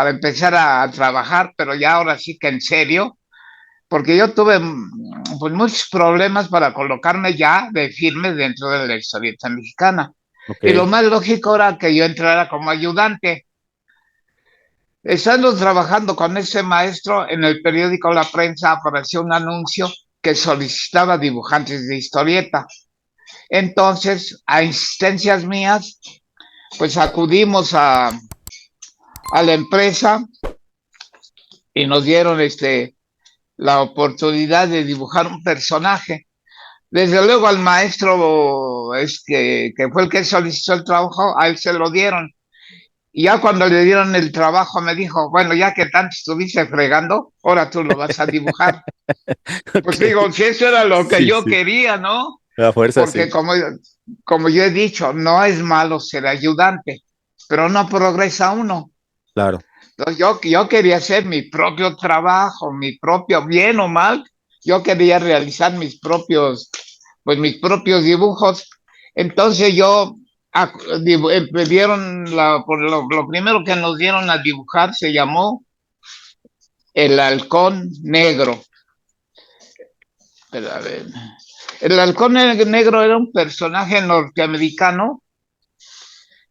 empezar a trabajar, pero ya ahora sí que en serio, porque yo tuve pues, muchos problemas para colocarme ya de firme dentro de la historieta mexicana. Ok. Y lo más lógico era que yo entrara como ayudante. Estando trabajando con ese maestro, en el periódico La Prensa apareció un anuncio que solicitaba dibujantes de historieta. Entonces, a insistencias mías, pues acudimos a la empresa y nos dieron la oportunidad de dibujar un personaje. Desde luego al maestro que fue el que solicitó el trabajo, a él se lo dieron. Y ya cuando le dieron el trabajo me dijo, bueno, ya que tanto estuviste fregando, ahora tú lo vas a dibujar. Pues Ok. digo, si eso era lo que Sí, yo sí. quería, ¿no? A fuerza, Porque sí. como yo he dicho, no es malo ser ayudante, pero no progresa uno. Claro. Entonces yo quería hacer mi propio trabajo, mi propio, bien o mal, yo quería realizar mis propios dibujos. Entonces me dieron, lo primero que nos dieron a dibujar se llamó El Halcón Negro. Pero, a ver, el Halcón Negro era un personaje norteamericano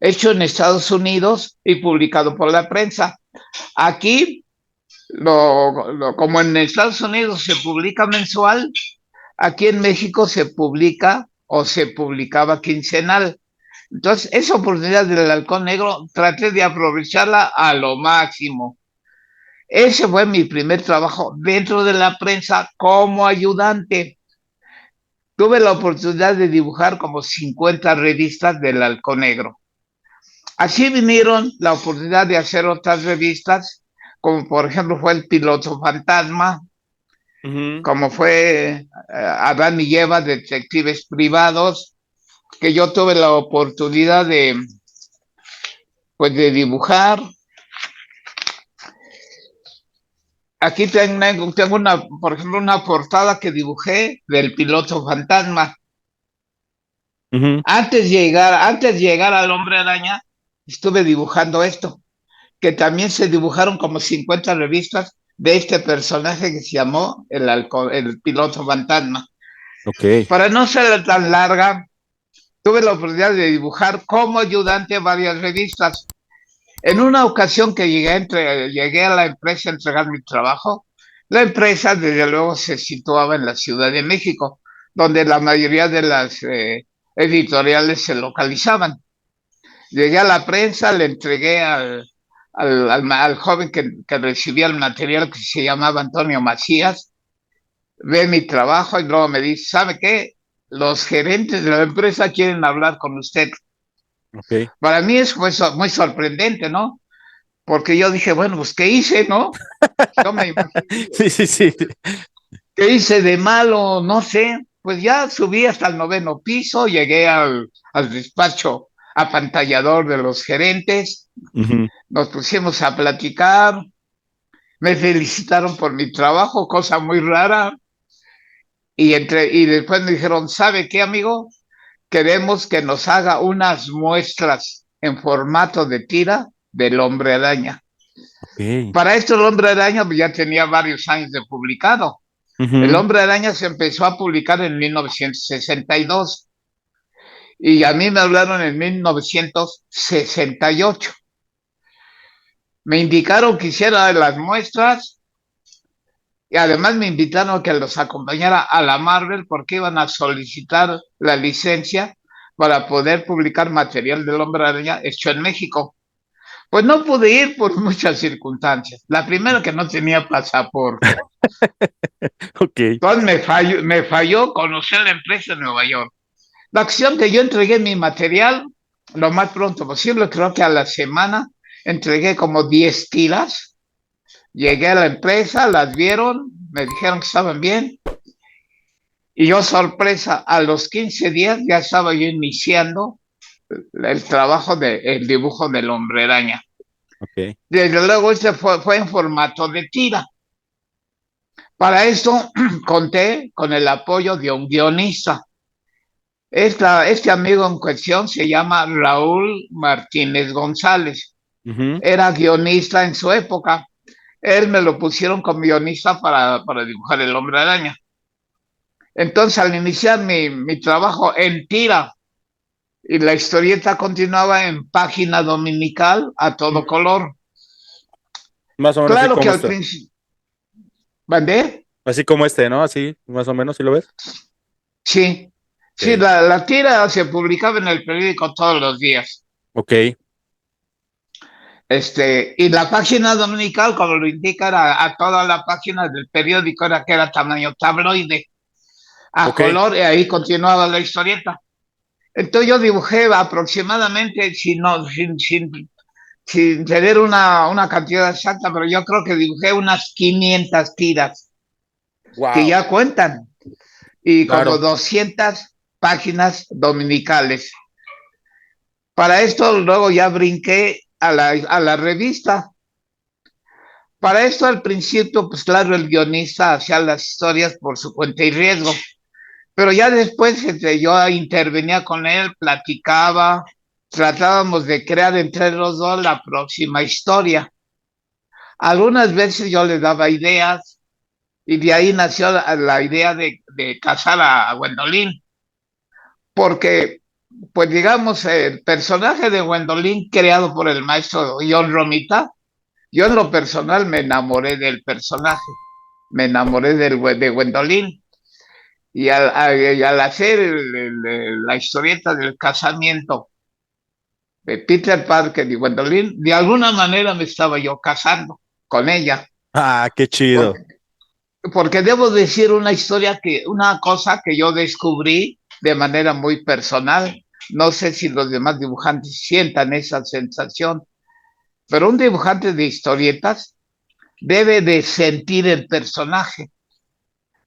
hecho en Estados Unidos y publicado por la prensa. Aquí, como en Estados Unidos se publica mensual, aquí en México se publica o se publicaba quincenal. Entonces, esa oportunidad del Halcón Negro traté de aprovecharla a lo máximo. Ese fue mi primer trabajo dentro de la prensa como ayudante. Tuve la oportunidad de dibujar como 50 revistas del Halcón Negro. Así vinieron la oportunidad de hacer otras revistas, como por ejemplo fue El Piloto Fantasma, Ujú. como fue Adán y Eva, Detectives Privados, que yo tuve la oportunidad pues, de dibujar. Aquí tengo por ejemplo, una portada que dibujé del Piloto Fantasma. Ujú. Antes de llegar al Hombre Araña, estuve dibujando esto, que también se dibujaron como 50 revistas de este personaje que se llamó el Piloto Fantasma. Ok. Para no ser tan larga, tuve la oportunidad de dibujar como ayudante a varias revistas. En una ocasión que llegué a la empresa a entregar mi trabajo, la empresa desde luego se situaba en la Ciudad de México, donde la mayoría de las editoriales se localizaban. Llegué a la prensa, le entregué al joven que recibía el material, que se llamaba Antonio Macías, ve mi trabajo y luego me dice, ¿sabe qué? Los gerentes de la empresa quieren hablar con usted. Ok. Para mí eso fue muy sorprendente, ¿no? Porque yo dije, bueno, pues, ¿qué hice, no? Yo me imagino, Sí, sí, sí. ¿qué hice de malo? No sé. Pues ya subí hasta el 9º piso, llegué al despacho apantallador de los gerentes, Ujú. nos pusimos a platicar, me felicitaron por mi trabajo, cosa muy rara, y después me dijeron, ¿sabe qué, amigo? Queremos que nos haga unas muestras en formato de tira del Hombre Araña. Ok. Para esto el Hombre Araña ya tenía varios años de publicado. El Ujú. Hombre Araña se empezó a publicar en 1962 y a mí me hablaron en 1968. Me indicaron que hiciera las muestras y además me invitaron a que los acompañara a la Marvel porque iban a solicitar la licencia para poder publicar material del Hombre Araña hecho en México. Pues no pude ir por muchas circunstancias. La primera, que no tenía pasaporte. Ok. Entonces me falló conocer la empresa en Nueva York. La acción que yo entregué mi material lo más pronto posible, creo que a la semana entregué como 10 tiras. Llegué a la empresa, las vieron, me dijeron que estaban bien. Y yo, sorpresa, a los 15 días ya estaba yo iniciando el trabajo del dibujo del Hombre Araña. Ok. Desde luego, este fue en formato de tira. Para esto conté con el apoyo de un guionista. Este amigo en cuestión se llama Raúl Martínez González. Ujú. Era guionista en su época. Él me lo pusieron como guionista para dibujar el Hombre Araña. Entonces, al iniciar mi trabajo en tira y la historieta continuaba en página dominical a todo color. Más o menos así Claro que como al este. principio... ¿Mandé? Así como este, ¿no? Así, más o menos, ¿sí lo ves? Sí. Sí, Ok. la tira se publicaba en el periódico todos los días. Ok. Y la página dominical, como lo indica, era a toda la página del periódico, era que era tamaño tabloide, a Ok. color, y ahí continuaba la historieta. Entonces yo dibujé aproximadamente, sin tener una cantidad exacta, pero yo creo que dibujé unas 500 tiras, que Wow. ya cuentan, y como Claro. 200 páginas dominicales. Para esto luego ya brinqué a la revista. Para esto al principio, pues claro, el guionista hacía las historias por su cuenta y riesgo, pero ya después yo intervenía con él, platicaba, tratábamos de crear entre los dos la próxima historia. Algunas veces yo le daba ideas y de ahí nació la idea de casar a Gwendolyn, porque, pues digamos, el personaje de Gwendolyn creado por el maestro John Romita, yo en lo personal me enamoré del personaje, me enamoré de Gwendolyn. Y al hacer la historieta del casamiento de Peter Parker y Gwendolyn, de alguna manera me estaba yo casando con ella. Ah, qué chido. Porque, porque debo decir una cosa que yo descubrí de manera muy personal. No sé si los demás dibujantes sientan esa sensación, pero un dibujante de historietas debe de sentir el personaje,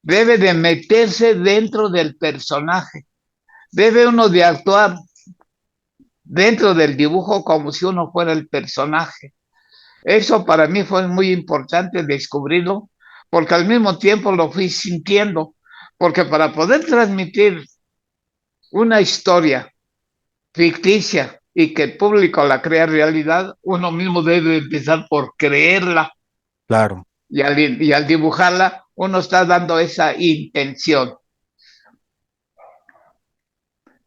debe de meterse dentro del personaje, debe uno de actuar dentro del dibujo como si uno fuera el personaje. Eso para mí fue muy importante descubrirlo, porque al mismo tiempo lo fui sintiendo, porque para poder transmitir una historia ficticia y que el público la crea realidad, uno mismo debe empezar por creerla Claro. y al dibujarla, uno está dando esa intención.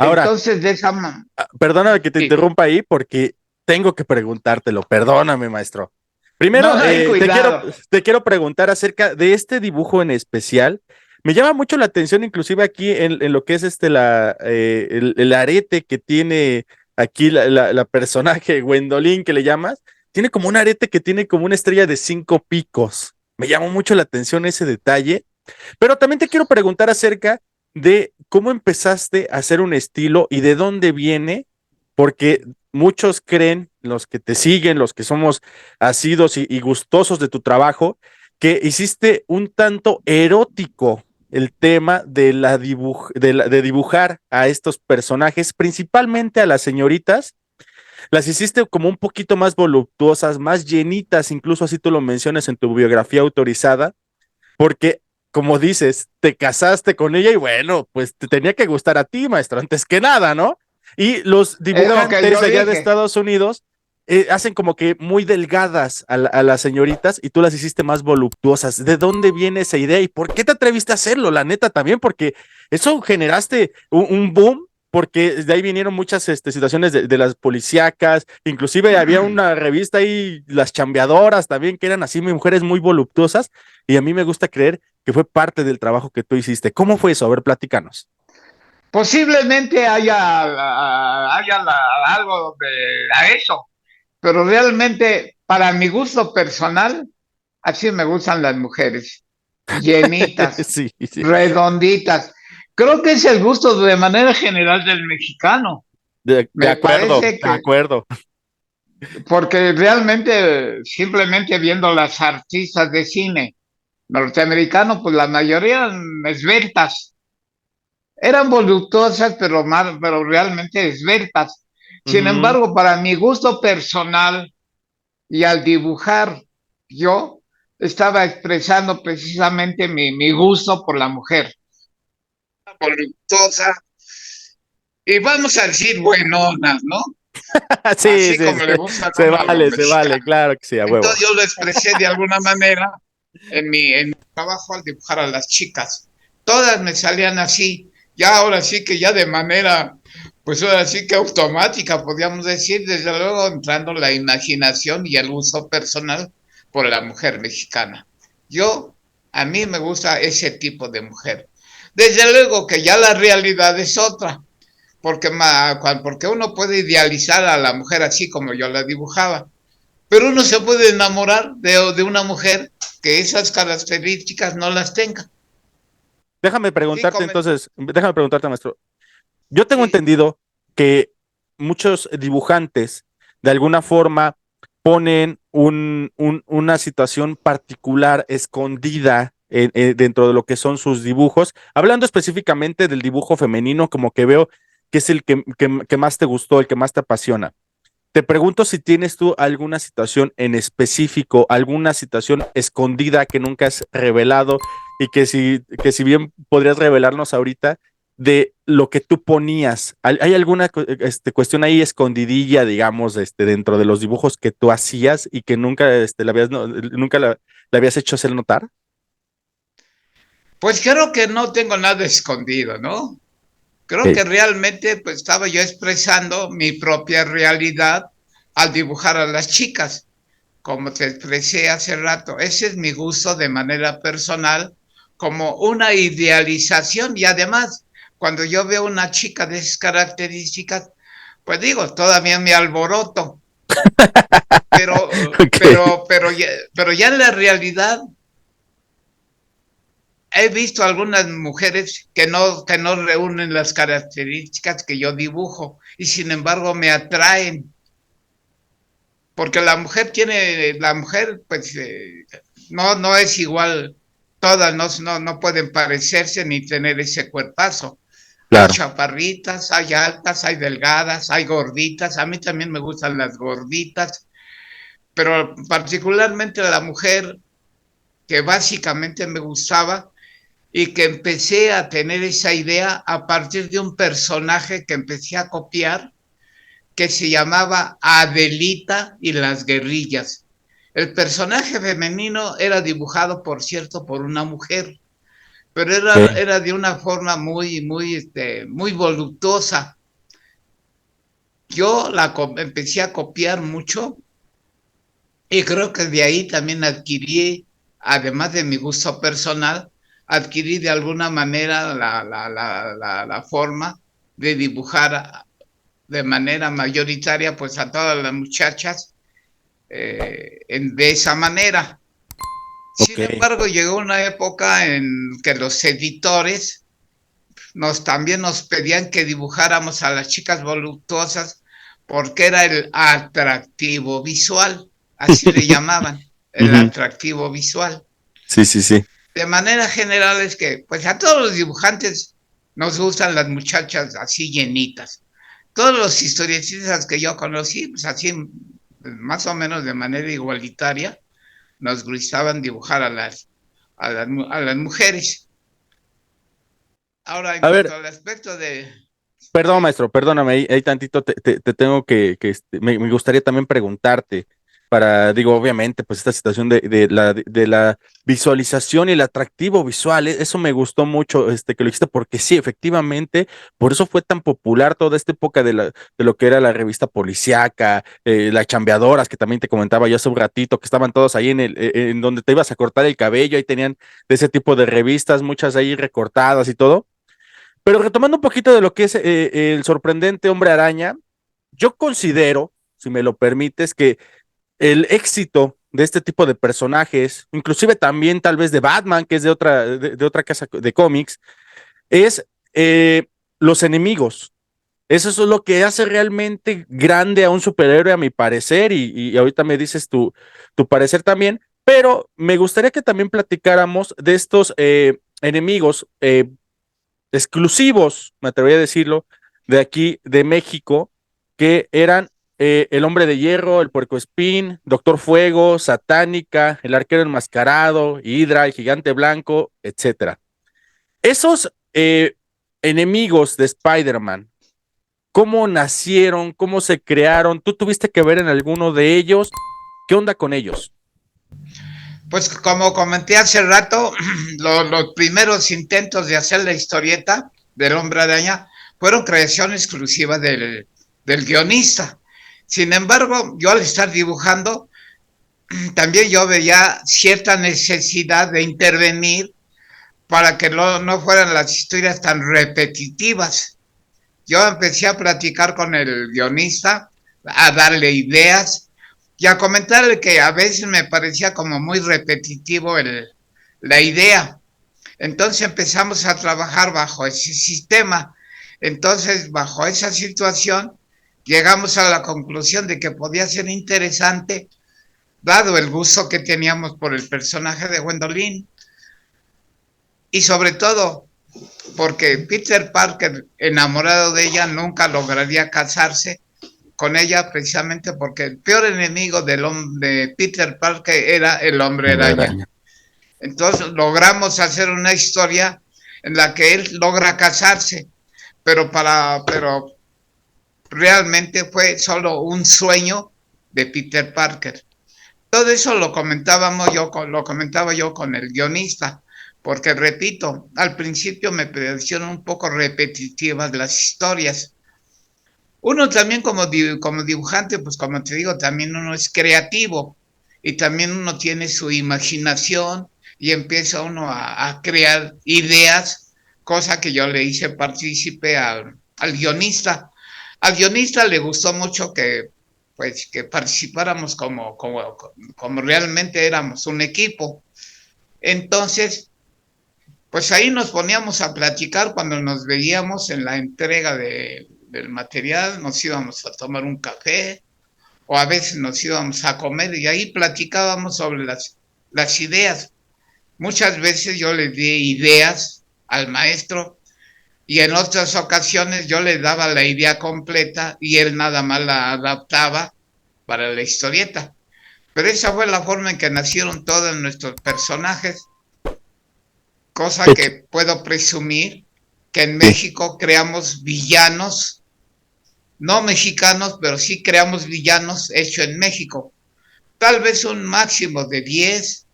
Ahora, Entonces, perdóname que te sí. interrumpa ahí porque tengo que preguntártelo. Perdóname, maestro. Primero, No, no hay cuidado. te quiero preguntar acerca de este dibujo en especial. Me llama mucho la atención, inclusive aquí en lo que es el arete que tiene aquí la personaje Gwendolyn que le llamas. Tiene como un arete que tiene como una estrella de 5 picos. Me llamó mucho la atención ese detalle. Pero también te quiero preguntar acerca de cómo empezaste a hacer un estilo y de dónde viene, porque muchos creen, los que te siguen, los que somos asidos y gustosos de tu trabajo, que hiciste un tanto erótico el tema de de dibujar a estos personajes, principalmente a las señoritas. Las hiciste como un poquito más voluptuosas, más llenitas, incluso así tú lo mencionas en tu biografía autorizada, porque, como dices, te casaste con ella y bueno, pues te tenía que gustar a ti, maestro, antes que nada, ¿no? Y los Es lo que dibujantes yo de allá de dije. Estados Unidos hacen como que muy delgadas a las señoritas y tú las hiciste más voluptuosas. ¿De dónde viene esa idea y por qué te atreviste a hacerlo? La neta también, porque eso generaste un boom. Porque de ahí vinieron muchas situaciones de las policíacas, inclusive había una revista ahí, Las Chambeadoras también, que eran así mujeres muy voluptuosas, y a mí me gusta creer que fue parte del trabajo que tú hiciste. ¿Cómo fue eso? A ver, platícanos. Posiblemente algo a eso, pero realmente para mi gusto personal, así me gustan las mujeres, llenitas, Sí, sí. redonditas. Creo que es el gusto de manera general del mexicano. De Me acuerdo, parece de que, acuerdo. porque realmente simplemente viendo las artistas de cine norteamericanos, pues la mayoría eran esbeltas. Eran voluptuosas, pero realmente esbeltas. Sin Ujú. embargo, para mi gusto personal y al dibujar, yo estaba expresando precisamente mi gusto por la mujer. Voluptuosa, y vamos a decir buenonas, ¿no? Sí, Así sí, como le gusta a uno a los se vale, mexicanos. claro que sí, a huevo. Entonces yo lo expresé de alguna manera en mi trabajo al dibujar a las chicas. Todas me salían así. Ya ahora sí que ya de manera, pues ahora sí que automática, podríamos decir, desde luego entrando la imaginación y el uso personal por la mujer mexicana. Yo, a mí me gusta ese tipo de mujer. Desde luego que ya la realidad es otra, porque uno puede idealizar a la mujer así como yo la dibujaba, pero uno se puede enamorar de una mujer que esas características no las tenga. Sí, Déjame preguntarte, maestro. Yo tengo sí. entendido que muchos dibujantes de alguna forma ponen una situación particular escondida dentro de lo que son sus dibujos, hablando específicamente del dibujo femenino, como que veo que es que más te gustó, el que más te apasiona. Te pregunto si tienes tú alguna situación en específico, alguna situación escondida que nunca has revelado y que si bien podrías revelarnos ahorita de lo que tú ponías. ¿Hay alguna cuestión ahí escondidilla, digamos, dentro de los dibujos que tú hacías y que nunca, nunca la habías hecho hacer notar? Pues creo que no tengo nada escondido, ¿no? Creo Ok. que realmente pues estaba yo expresando mi propia realidad al dibujar a las chicas, como te expresé hace rato. Ese es mi gusto de manera personal, como una idealización y además cuando yo veo una chica de esas características, pues digo, todavía me alboroto, pero, Ok. pero ya en la realidad he visto algunas mujeres que no reúnen las características que yo dibujo y sin embargo me atraen, porque la mujer pues no es igual, todas no pueden parecerse ni tener ese cuerpazo. Hay Claro. chaparritas, hay altas, hay delgadas, hay gorditas, a mí también me gustan las gorditas, pero particularmente la mujer que básicamente me gustaba y que empecé a tener esa idea a partir de un personaje que empecé a copiar que se llamaba Adelita y las guerrillas. El personaje femenino era dibujado, por cierto, por una mujer, pero Ok. era de una forma muy voluptuosa. Yo empecé a copiar mucho y creo que de ahí también adquirí, además de mi gusto personal, adquirí de alguna manera la forma de dibujar de manera mayoritaria pues a todas las muchachas de esa manera. Ok. Sin embargo, llegó una época en que los editores también nos pedían que dibujáramos a las chicas voluptuosas porque era el atractivo visual, así le llamaban, el Ujú. atractivo visual. Sí, sí, sí. De manera general es que, pues a todos los dibujantes nos gustan las muchachas así llenitas. Todos los historietistas que yo conocí, pues así, pues, más o menos de manera igualitaria, nos gustaban dibujar a las mujeres. Ahora, en A cuanto ver, al aspecto de... perdón, Sí, maestro, perdóname, ahí tantito te tengo me gustaría también preguntarte para, digo, obviamente, pues esta situación de la visualización y el atractivo visual, eso me gustó mucho, que lo dijiste, porque sí, efectivamente, por eso fue tan popular toda esta época de lo que era la revista policíaca, las chambeadoras, que también te comentaba yo hace un ratito, que estaban todos ahí en donde te ibas a cortar el cabello, ahí tenían de ese tipo de revistas, muchas ahí recortadas y todo. Pero retomando un poquito de lo que es el sorprendente Hombre Araña, yo considero, si me lo permites, que el éxito de este tipo de personajes, inclusive también tal vez de Batman, que es de otra casa de cómics, es los enemigos. Eso es lo que hace realmente grande a un superhéroe, a mi parecer, y ahorita me dices tu parecer también, pero me gustaría que también platicáramos de estos enemigos exclusivos, me atrevería a decirlo, de aquí, de México, que eran el Hombre de Hierro, el Puercoespín, Doctor Fuego, Satánica, el Arquero Enmascarado, Hydra, el Gigante Blanco, etcétera. Esos enemigos de Spider-Man, ¿cómo nacieron? ¿Cómo se crearon? ¿Tú tuviste que ver en alguno de ellos? ¿Qué onda con ellos? pues como comenté hace rato, los primeros intentos de hacer la historieta del Hombre Araña fueron creación exclusiva del guionista. Sin embargo, yo al estar dibujando, también yo veía cierta necesidad de intervenir para que no fueran las historias tan repetitivas. Yo empecé a platicar con el guionista, a darle ideas y a comentarle que a veces me parecía como muy repetitivo la idea. Entonces empezamos a trabajar bajo ese sistema. Entonces, bajo esa situación, llegamos a la conclusión de que podía ser interesante, dado el gusto que teníamos por el personaje de Gwendolyn y sobre todo porque Peter Parker, enamorado de ella, nunca lograría casarse con ella precisamente porque el peor enemigo de Peter Parker era el Hombre Hombre Araña. Araña. Entonces logramos hacer una historia en la que él logra casarse, pero realmente fue solo un sueño de Peter Parker. Todo eso lo comentaba yo con el guionista, porque repito, al principio me parecieron un poco repetitivas las historias. Uno también como dibujante, pues como te digo, también uno es creativo y también uno tiene su imaginación y empieza uno a crear ideas, cosa que yo le hice partícipe al guionista. Al guionista le gustó mucho que participáramos como realmente éramos un equipo. Entonces, pues ahí nos poníamos a platicar cuando nos veíamos en la entrega del material, nos íbamos a tomar un café o a veces nos íbamos a comer y ahí platicábamos sobre las ideas. Muchas veces yo le di ideas al maestro y en otras ocasiones yo le daba la idea completa y él nada más la adaptaba para la historieta. Pero esa fue la forma en que nacieron todos nuestros personajes, cosa Ex- que puedo presumir que en Sí. México creamos villanos, no mexicanos, pero sí creamos villanos hechos en México. Tal vez un máximo de 10,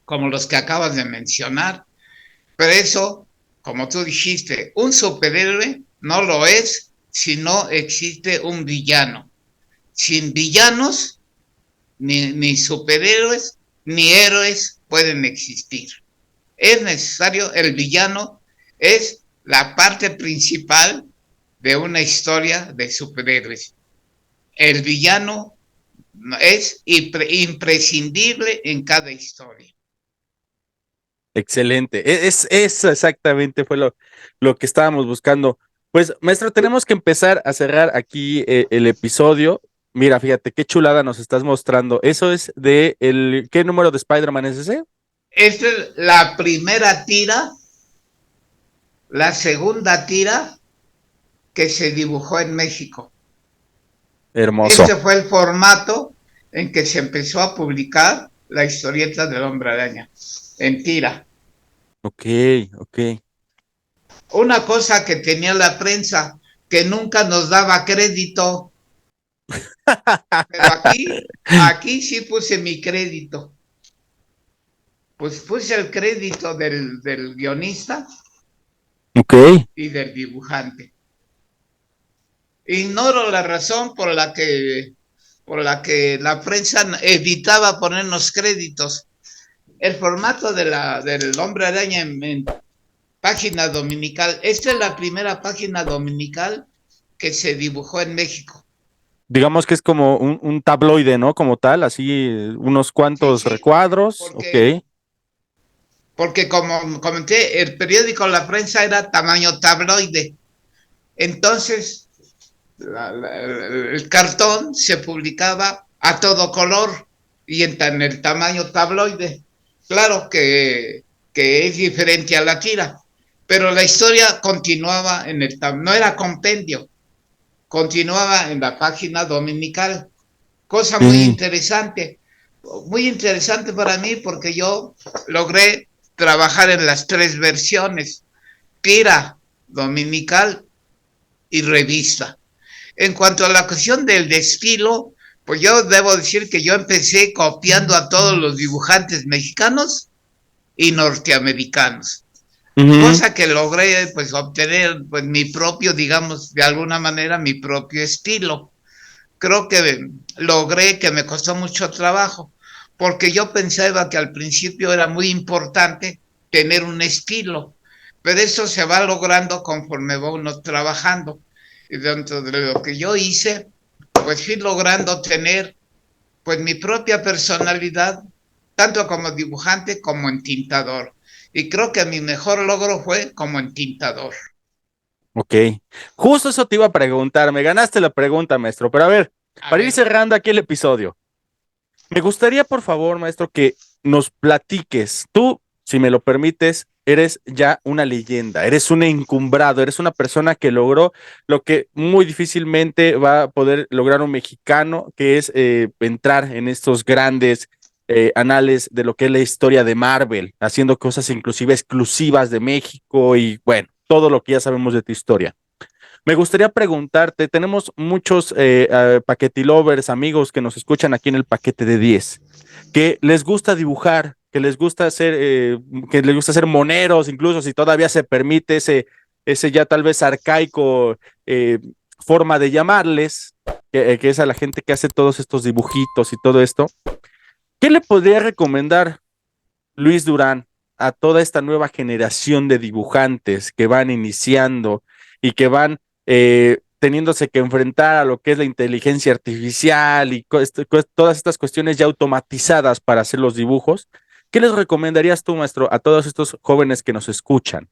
como los que acabas de mencionar, Pero eso, como tú dijiste, un superhéroe no lo es si no existe un villano. Sin villanos, ni superhéroes, ni héroes pueden existir. Es necesario, el villano es la parte principal de una historia de superhéroes. El villano es imprescindible en cada historia. Excelente. Eso exactamente fue lo que estábamos buscando. Pues, maestro, tenemos que empezar a cerrar aquí el episodio. Mira, fíjate qué chulada nos estás mostrando. Eso es ¿qué número de Spider-Man es ese? Esta es la primera tira, la segunda tira que se dibujó en México. Hermoso. Este fue el formato en que se empezó a publicar la historieta del Hombre Araña, en tira. Ok. Una cosa que tenía la prensa, que nunca nos daba crédito. Pero aquí sí puse mi crédito. Pues puse el crédito del guionista Ok. y del dibujante. Ignoro la razón por la que la prensa evitaba ponernos créditos. El formato del Hombre Araña en página dominical. Esta es la primera página dominical que se dibujó en México. Digamos que es como un tabloide, ¿no? Como tal, así unos cuantos Sí, recuadros. Porque como comenté, el periódico La Prensa era tamaño tabloide. Entonces, el cartón se publicaba a todo color y en el tamaño tabloide. Claro que es diferente a la tira, pero la historia continuaba no era compendio, continuaba en la página dominical. Cosa muy interesante para mí porque yo logré trabajar en las tres versiones, tira, dominical y revista. En cuanto a la cuestión del estilo, pues yo debo decir que yo empecé copiando a todos los dibujantes mexicanos y norteamericanos. Cosa que logré pues obtener pues mi propio, digamos, de alguna manera mi propio estilo. Creo que logré, que me costó mucho trabajo, porque yo pensaba que al principio era muy importante tener un estilo, pero eso se va logrando conforme va uno trabajando. Y dentro de lo que yo hice, pues fui logrando tener pues mi propia personalidad, tanto como dibujante como entintador. Y creo que mi mejor logro fue como entintador. Ok. Justo eso te iba a preguntar. Me ganaste la pregunta, maestro. Pero a ver, para ir cerrando aquí el episodio, me gustaría, por favor, maestro, que nos platiques. Tú, si me lo permites, eres ya una leyenda, eres un encumbrado, eres una persona que logró lo que muy difícilmente va a poder lograr un mexicano, que es entrar en estos grandes anales de lo que es la historia de Marvel, haciendo cosas inclusive exclusivas de México y bueno, todo lo que ya sabemos de tu historia. Me gustaría preguntarte, tenemos muchos paquetilovers, amigos que nos escuchan aquí en el paquete de 10, que les gusta dibujar, que les gusta hacer moneros, incluso si todavía se permite ese ya tal vez arcaico forma de llamarles, que es a la gente que hace todos estos dibujitos y todo esto. ¿Qué le podría recomendar Luis Durán a toda esta nueva generación de dibujantes que van iniciando y que van teniéndose que enfrentar a lo que es la inteligencia artificial y todas estas cuestiones ya automatizadas para hacer los dibujos? ¿Qué les recomendarías tú, maestro, a todos estos jóvenes que nos escuchan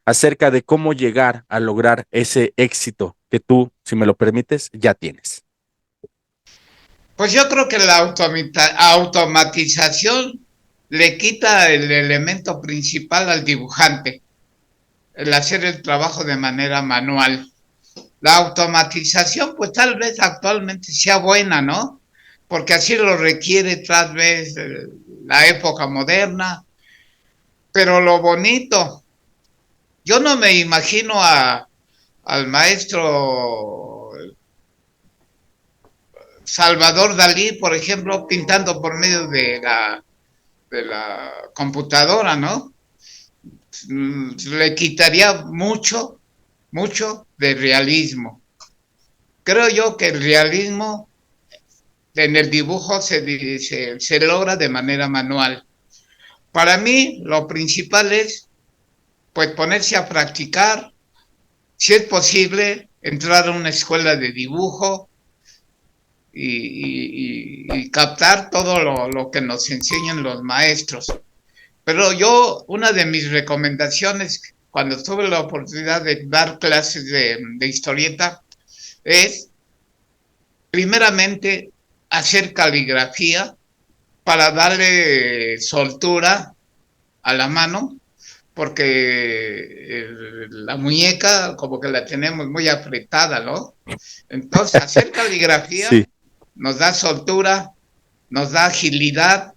acerca de cómo llegar a lograr ese éxito que tú, si me lo permites, ya tienes? Pues yo creo que la automatización le quita el elemento principal al dibujante, el hacer el trabajo de manera manual. La automatización, pues tal vez actualmente sea buena, ¿no? Porque así lo requiere tal vez la época moderna. Pero lo bonito, yo no me imagino al maestro Salvador Dalí, por ejemplo, pintando por medio de la computadora, ¿no? le quitaría mucho, mucho de realismo. Creo yo que el realismo en el dibujo se logra de manera manual. Para mí, lo principal es, pues, ponerse a practicar, si es posible, entrar a una escuela de dibujo y captar todo lo que nos enseñan los maestros. Pero yo, una de mis recomendaciones, cuando tuve la oportunidad de dar clases de historieta, es, primeramente, hacer caligrafía para darle soltura a la mano, porque la muñeca como que la tenemos muy apretada, ¿no? Entonces, hacer caligrafía Sí. nos da soltura, nos da agilidad.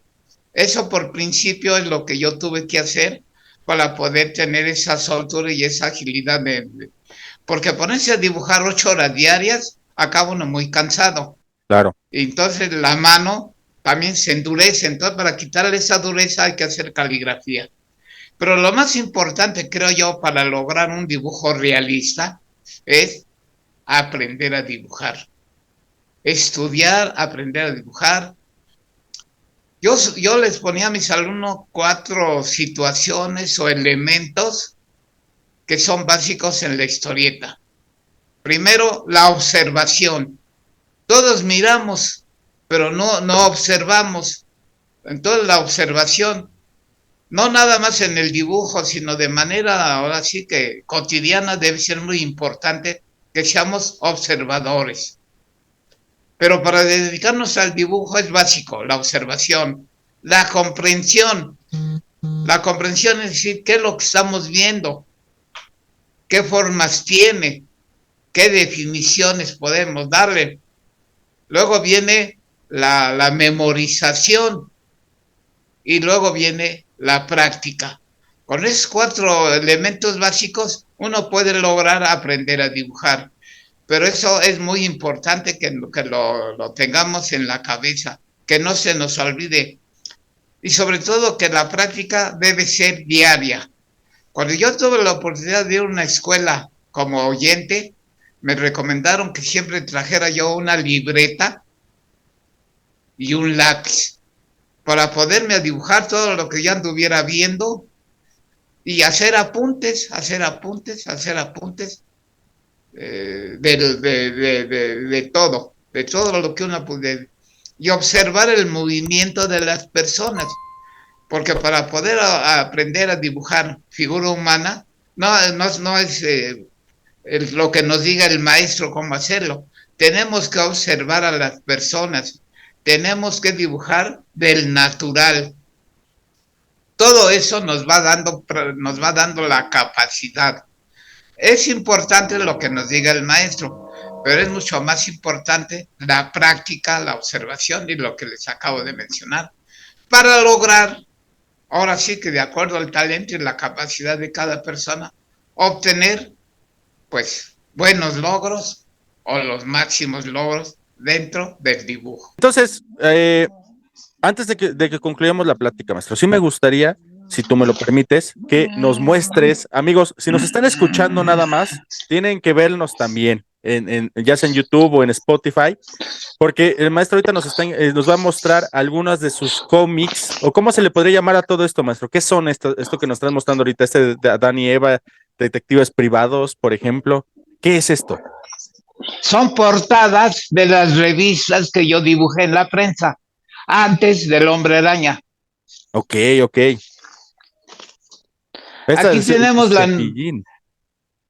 Eso por principio es lo que yo tuve que hacer para poder tener esa soltura y esa agilidad. Porque ponerse a dibujar 8 horas diarias, acaba uno muy cansado. Claro. Y entonces la mano también se endurece. Entonces, para quitarle esa dureza hay que hacer caligrafía. Pero lo más importante, creo yo, para lograr un dibujo realista es aprender a dibujar. Estudiar, aprender a dibujar. Yo les ponía a mis alumnos 4 situaciones o elementos que son básicos en la historieta. Primero, la observación. Todos miramos, pero no observamos. Entonces, la observación, no nada más en el dibujo, sino de manera, ahora sí que cotidiana, debe ser muy importante que seamos observadores. Pero para dedicarnos al dibujo es básico, la observación, la comprensión. La comprensión es decir, qué es lo que estamos viendo, qué formas tiene, qué definiciones podemos darle. Luego viene la memorización y luego viene la práctica. Con esos 4 elementos básicos uno puede lograr aprender a dibujar. Pero eso es muy importante que lo tengamos en la cabeza, que no se nos olvide. Y sobre todo que la práctica debe ser diaria. Cuando yo tuve la oportunidad de ir a una escuela como oyente, me recomendaron que siempre trajera yo una libreta y un lápiz para poderme dibujar todo lo que yo anduviera viendo y hacer apuntes, de todo lo que uno puede, y observar el movimiento de las personas, porque para poder aprender a dibujar figura humana, no es lo que nos diga el maestro cómo hacerlo, tenemos que observar a las personas, tenemos que dibujar del natural. Todo eso nos va dando la capacidad. Es importante lo que nos diga el maestro, pero es mucho más importante la práctica, la observación y lo que les acabo de mencionar, para lograr, ahora sí que de acuerdo al talento y la capacidad de cada persona, obtener, pues, buenos logros o los máximos logros dentro del dibujo. Entonces, antes de que concluyamos la plática, maestro, sí me gustaría, si tú me lo permites, que nos muestres, amigos, si nos están escuchando nada más, tienen que vernos también, ya sea en YouTube o en Spotify, porque el maestro ahorita nos va a mostrar algunas de sus cómics, o cómo se le podría llamar a todo esto, maestro. ¿Qué son esto que nos están mostrando ahorita? De Adán y Eva, detectives privados, por ejemplo. ¿Qué es esto? Son portadas de las revistas que yo dibujé en la prensa antes del Hombre Araña. Ok. Aquí tenemos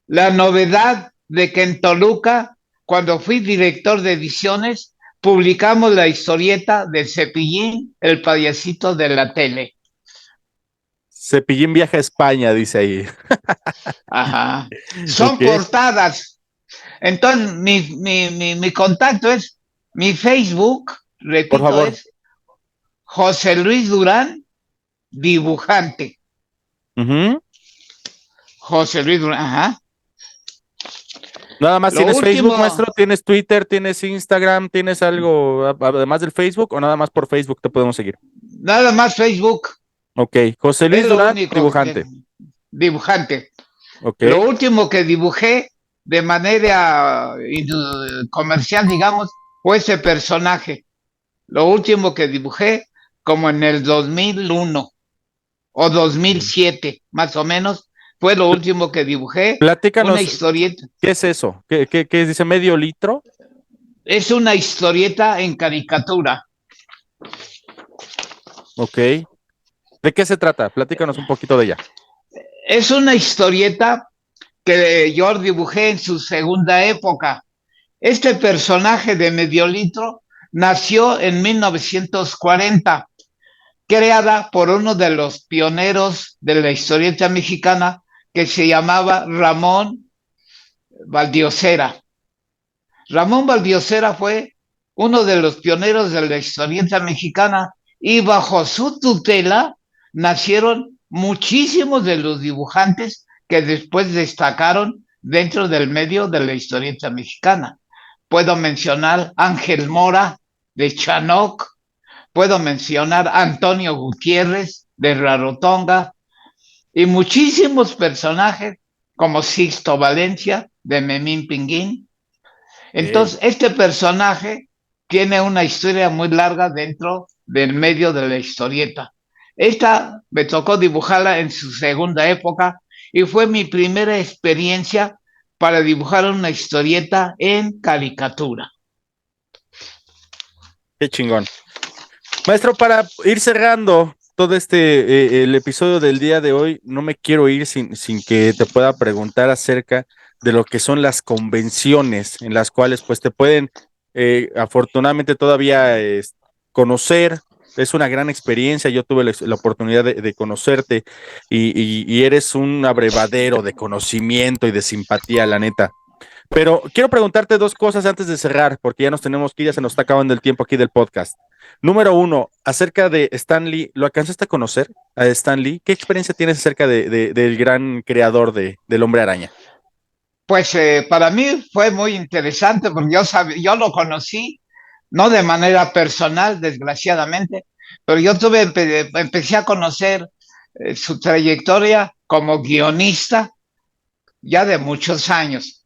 la novedad de que en Toluca, cuando fui director de ediciones, publicamos la historieta de Cepillín, el payasito de la tele. Cepillín viaja a España, dice ahí. Ajá. Son Okay. portadas. Entonces, mi contacto es mi Facebook, repito, por favor. es José Luis Durán, dibujante. José Luis Durán, ajá. Nada más tienes Facebook, maestro, tienes Twitter, tienes Instagram, tienes algo además del Facebook, o nada más por Facebook te podemos seguir. Nada más Facebook. Ok, José Luis Durán, dibujante. dibujante. Ok. Lo último que dibujé de manera comercial, digamos, fue ese personaje. Lo último que dibujé como en el 2001 o 2007, más o menos, fue lo último que dibujé. Una Platícanos, historieta. ¿qué es eso? ¿Qué dice medio litro? Es una historieta en caricatura. Ok. ¿De qué se trata? Platícanos un poquito de ella. Es una historieta que yo dibujé en su segunda época. Este personaje de Medio Litro nació en 1940, creada por uno de los pioneros de la historieta mexicana que se llamaba Ramón Valdiosera. Ramón Valdiosera fue uno de los pioneros de la historieta mexicana y bajo su tutela nacieron muchísimos de los dibujantes que después destacaron dentro del medio de la historieta mexicana. Puedo mencionar Ángel Mora de Chanoc, puedo mencionar Antonio Gutiérrez de Rarotonga y muchísimos personajes como Sixto Valencia de Memín Pinguín. Entonces, este personaje tiene una historia muy larga dentro del medio de la historieta. Esta me tocó dibujarla en su segunda época y fue mi primera experiencia para dibujar una historieta en caricatura. Qué chingón. Maestro, para ir cerrando todo el episodio del día de hoy, no me quiero ir sin que te pueda preguntar acerca de lo que son las convenciones en las cuales pues te pueden afortunadamente todavía conocer. Es una gran experiencia. Yo tuve la oportunidad de conocerte y eres un abrevadero de conocimiento y de simpatía, la neta. Pero quiero preguntarte dos cosas antes de cerrar, porque ya nos tenemos que ir, ya se nos está acabando el tiempo aquí del podcast. Número uno, acerca de Stan Lee, ¿lo alcanzaste a conocer a Stan Lee? ¿Qué experiencia tienes acerca del gran creador del Hombre Araña? Pues para mí fue muy interesante porque yo lo conocí, no de manera personal, desgraciadamente, pero empecé a conocer su trayectoria como guionista ya de muchos años.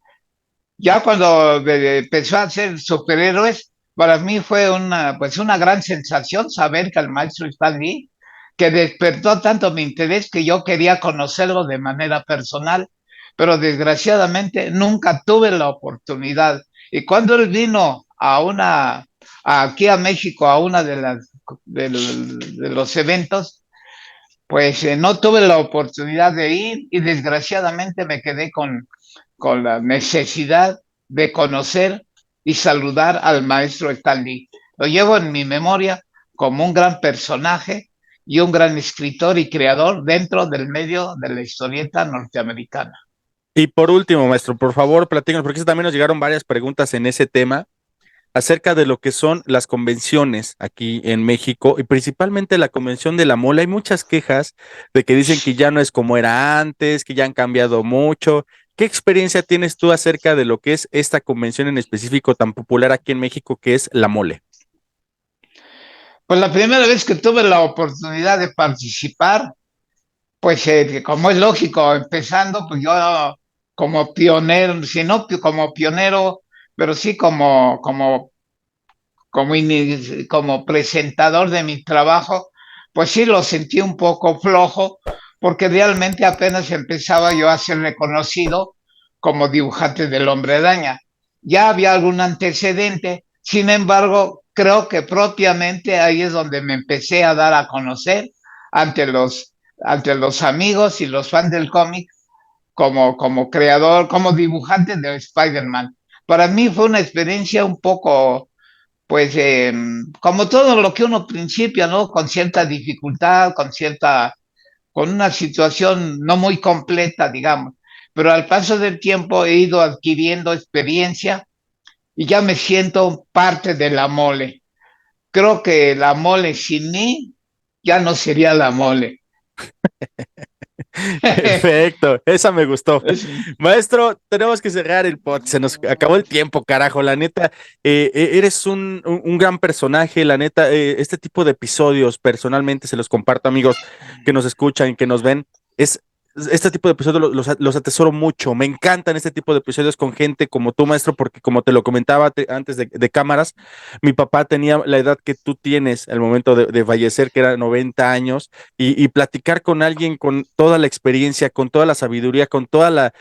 Ya cuando empezó a hacer superhéroes, para mí fue pues una gran sensación saber que el maestro Stan Lee, que despertó tanto mi interés que yo quería conocerlo de manera personal, pero desgraciadamente nunca tuve la oportunidad. Y cuando él vino aquí a México, a una de los eventos, pues no tuve la oportunidad de ir y desgraciadamente me quedé con la necesidad de conocer y saludar al maestro Stan Lee. Lo llevo en mi memoria como un gran personaje y un gran escritor y creador dentro del medio de la historieta norteamericana. Y por último, maestro, por favor, platícanos, porque también nos llegaron varias preguntas en ese tema acerca de lo que son las convenciones aquí en México y principalmente la convención de la mole. Hay muchas quejas de que dicen que ya no es como era antes, que ya han cambiado mucho. ¿Qué experiencia tienes tú acerca de lo que es esta convención en específico tan popular aquí en México que es la mole? Pues la primera vez que tuve la oportunidad de participar, pues como es lógico, empezando, pues yo como pionero, si no como pionero, pero sí como presentador de mi trabajo, pues sí lo sentí un poco flojo, porque realmente apenas empezaba yo a ser reconocido como dibujante del Hombre Araña. Ya había algún antecedente, sin embargo, creo que propiamente ahí es donde me empecé a dar a conocer ante ante los amigos y los fans del cómic como creador, como dibujante de Spider-Man. Para mí fue una experiencia un poco pues como todo lo que uno principia, ¿no? Con cierta dificultad, con una situación no muy completa, digamos. Pero al paso del tiempo he ido adquiriendo experiencia y ya me siento parte de la mole. Creo que la mole sin mí ya no sería la mole. Perfecto, esa me gustó. Maestro, tenemos que cerrar el pod, se nos acabó el tiempo, carajo, la neta, eres un gran personaje, la neta, este tipo de episodios personalmente se los comparto amigos que nos escuchan, que nos ven, es este tipo de episodios los atesoro mucho. Me encantan este tipo de episodios con gente como tú, maestro, porque como te lo comentaba antes de cámaras, mi papá tenía la edad que tú tienes al momento de fallecer, que era 90 años, y platicar con alguien con toda la experiencia, con toda la sabiduría, con toda la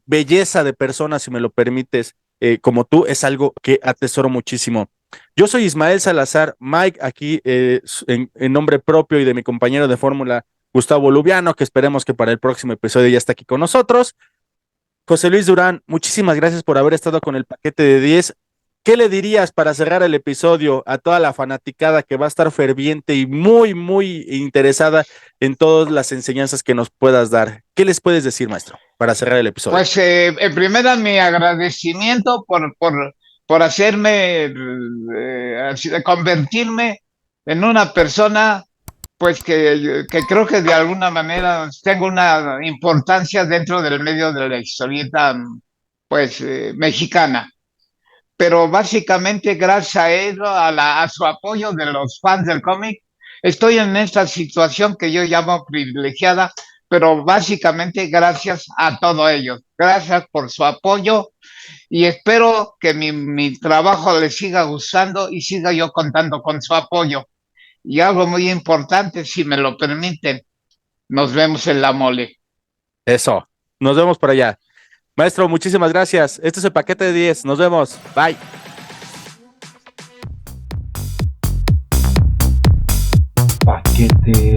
belleza de persona, si me lo permites, como tú, es algo que atesoro muchísimo. Yo soy Ismael Salazar, Mike, aquí en nombre propio y de mi compañero de fórmula, Gustavo Lubiano, que esperemos que para el próximo episodio ya esté aquí con nosotros. José Luis Durán, muchísimas gracias por haber estado con el paquete de 10. ¿Qué le dirías para cerrar el episodio a toda la fanaticada que va a estar ferviente y muy, muy interesada en todas las enseñanzas que nos puedas dar? ¿Qué les puedes decir, maestro, para cerrar el episodio? Pues en primera mi agradecimiento por hacerme, convertirme en una persona, pues que creo que de alguna manera tengo una importancia dentro del medio de la historieta, pues mexicana. Pero básicamente gracias a él, a su apoyo de los fans del cómic, estoy en esta situación que yo llamo privilegiada, pero básicamente gracias a todos ellos. Gracias por su apoyo y espero que mi trabajo les siga gustando y siga yo contando con su apoyo. Y algo muy importante, si me lo permiten, nos vemos en la mole. Eso, nos vemos por allá. Maestro, muchísimas gracias. Este es el paquete de 10. Nos vemos. Bye. Paquete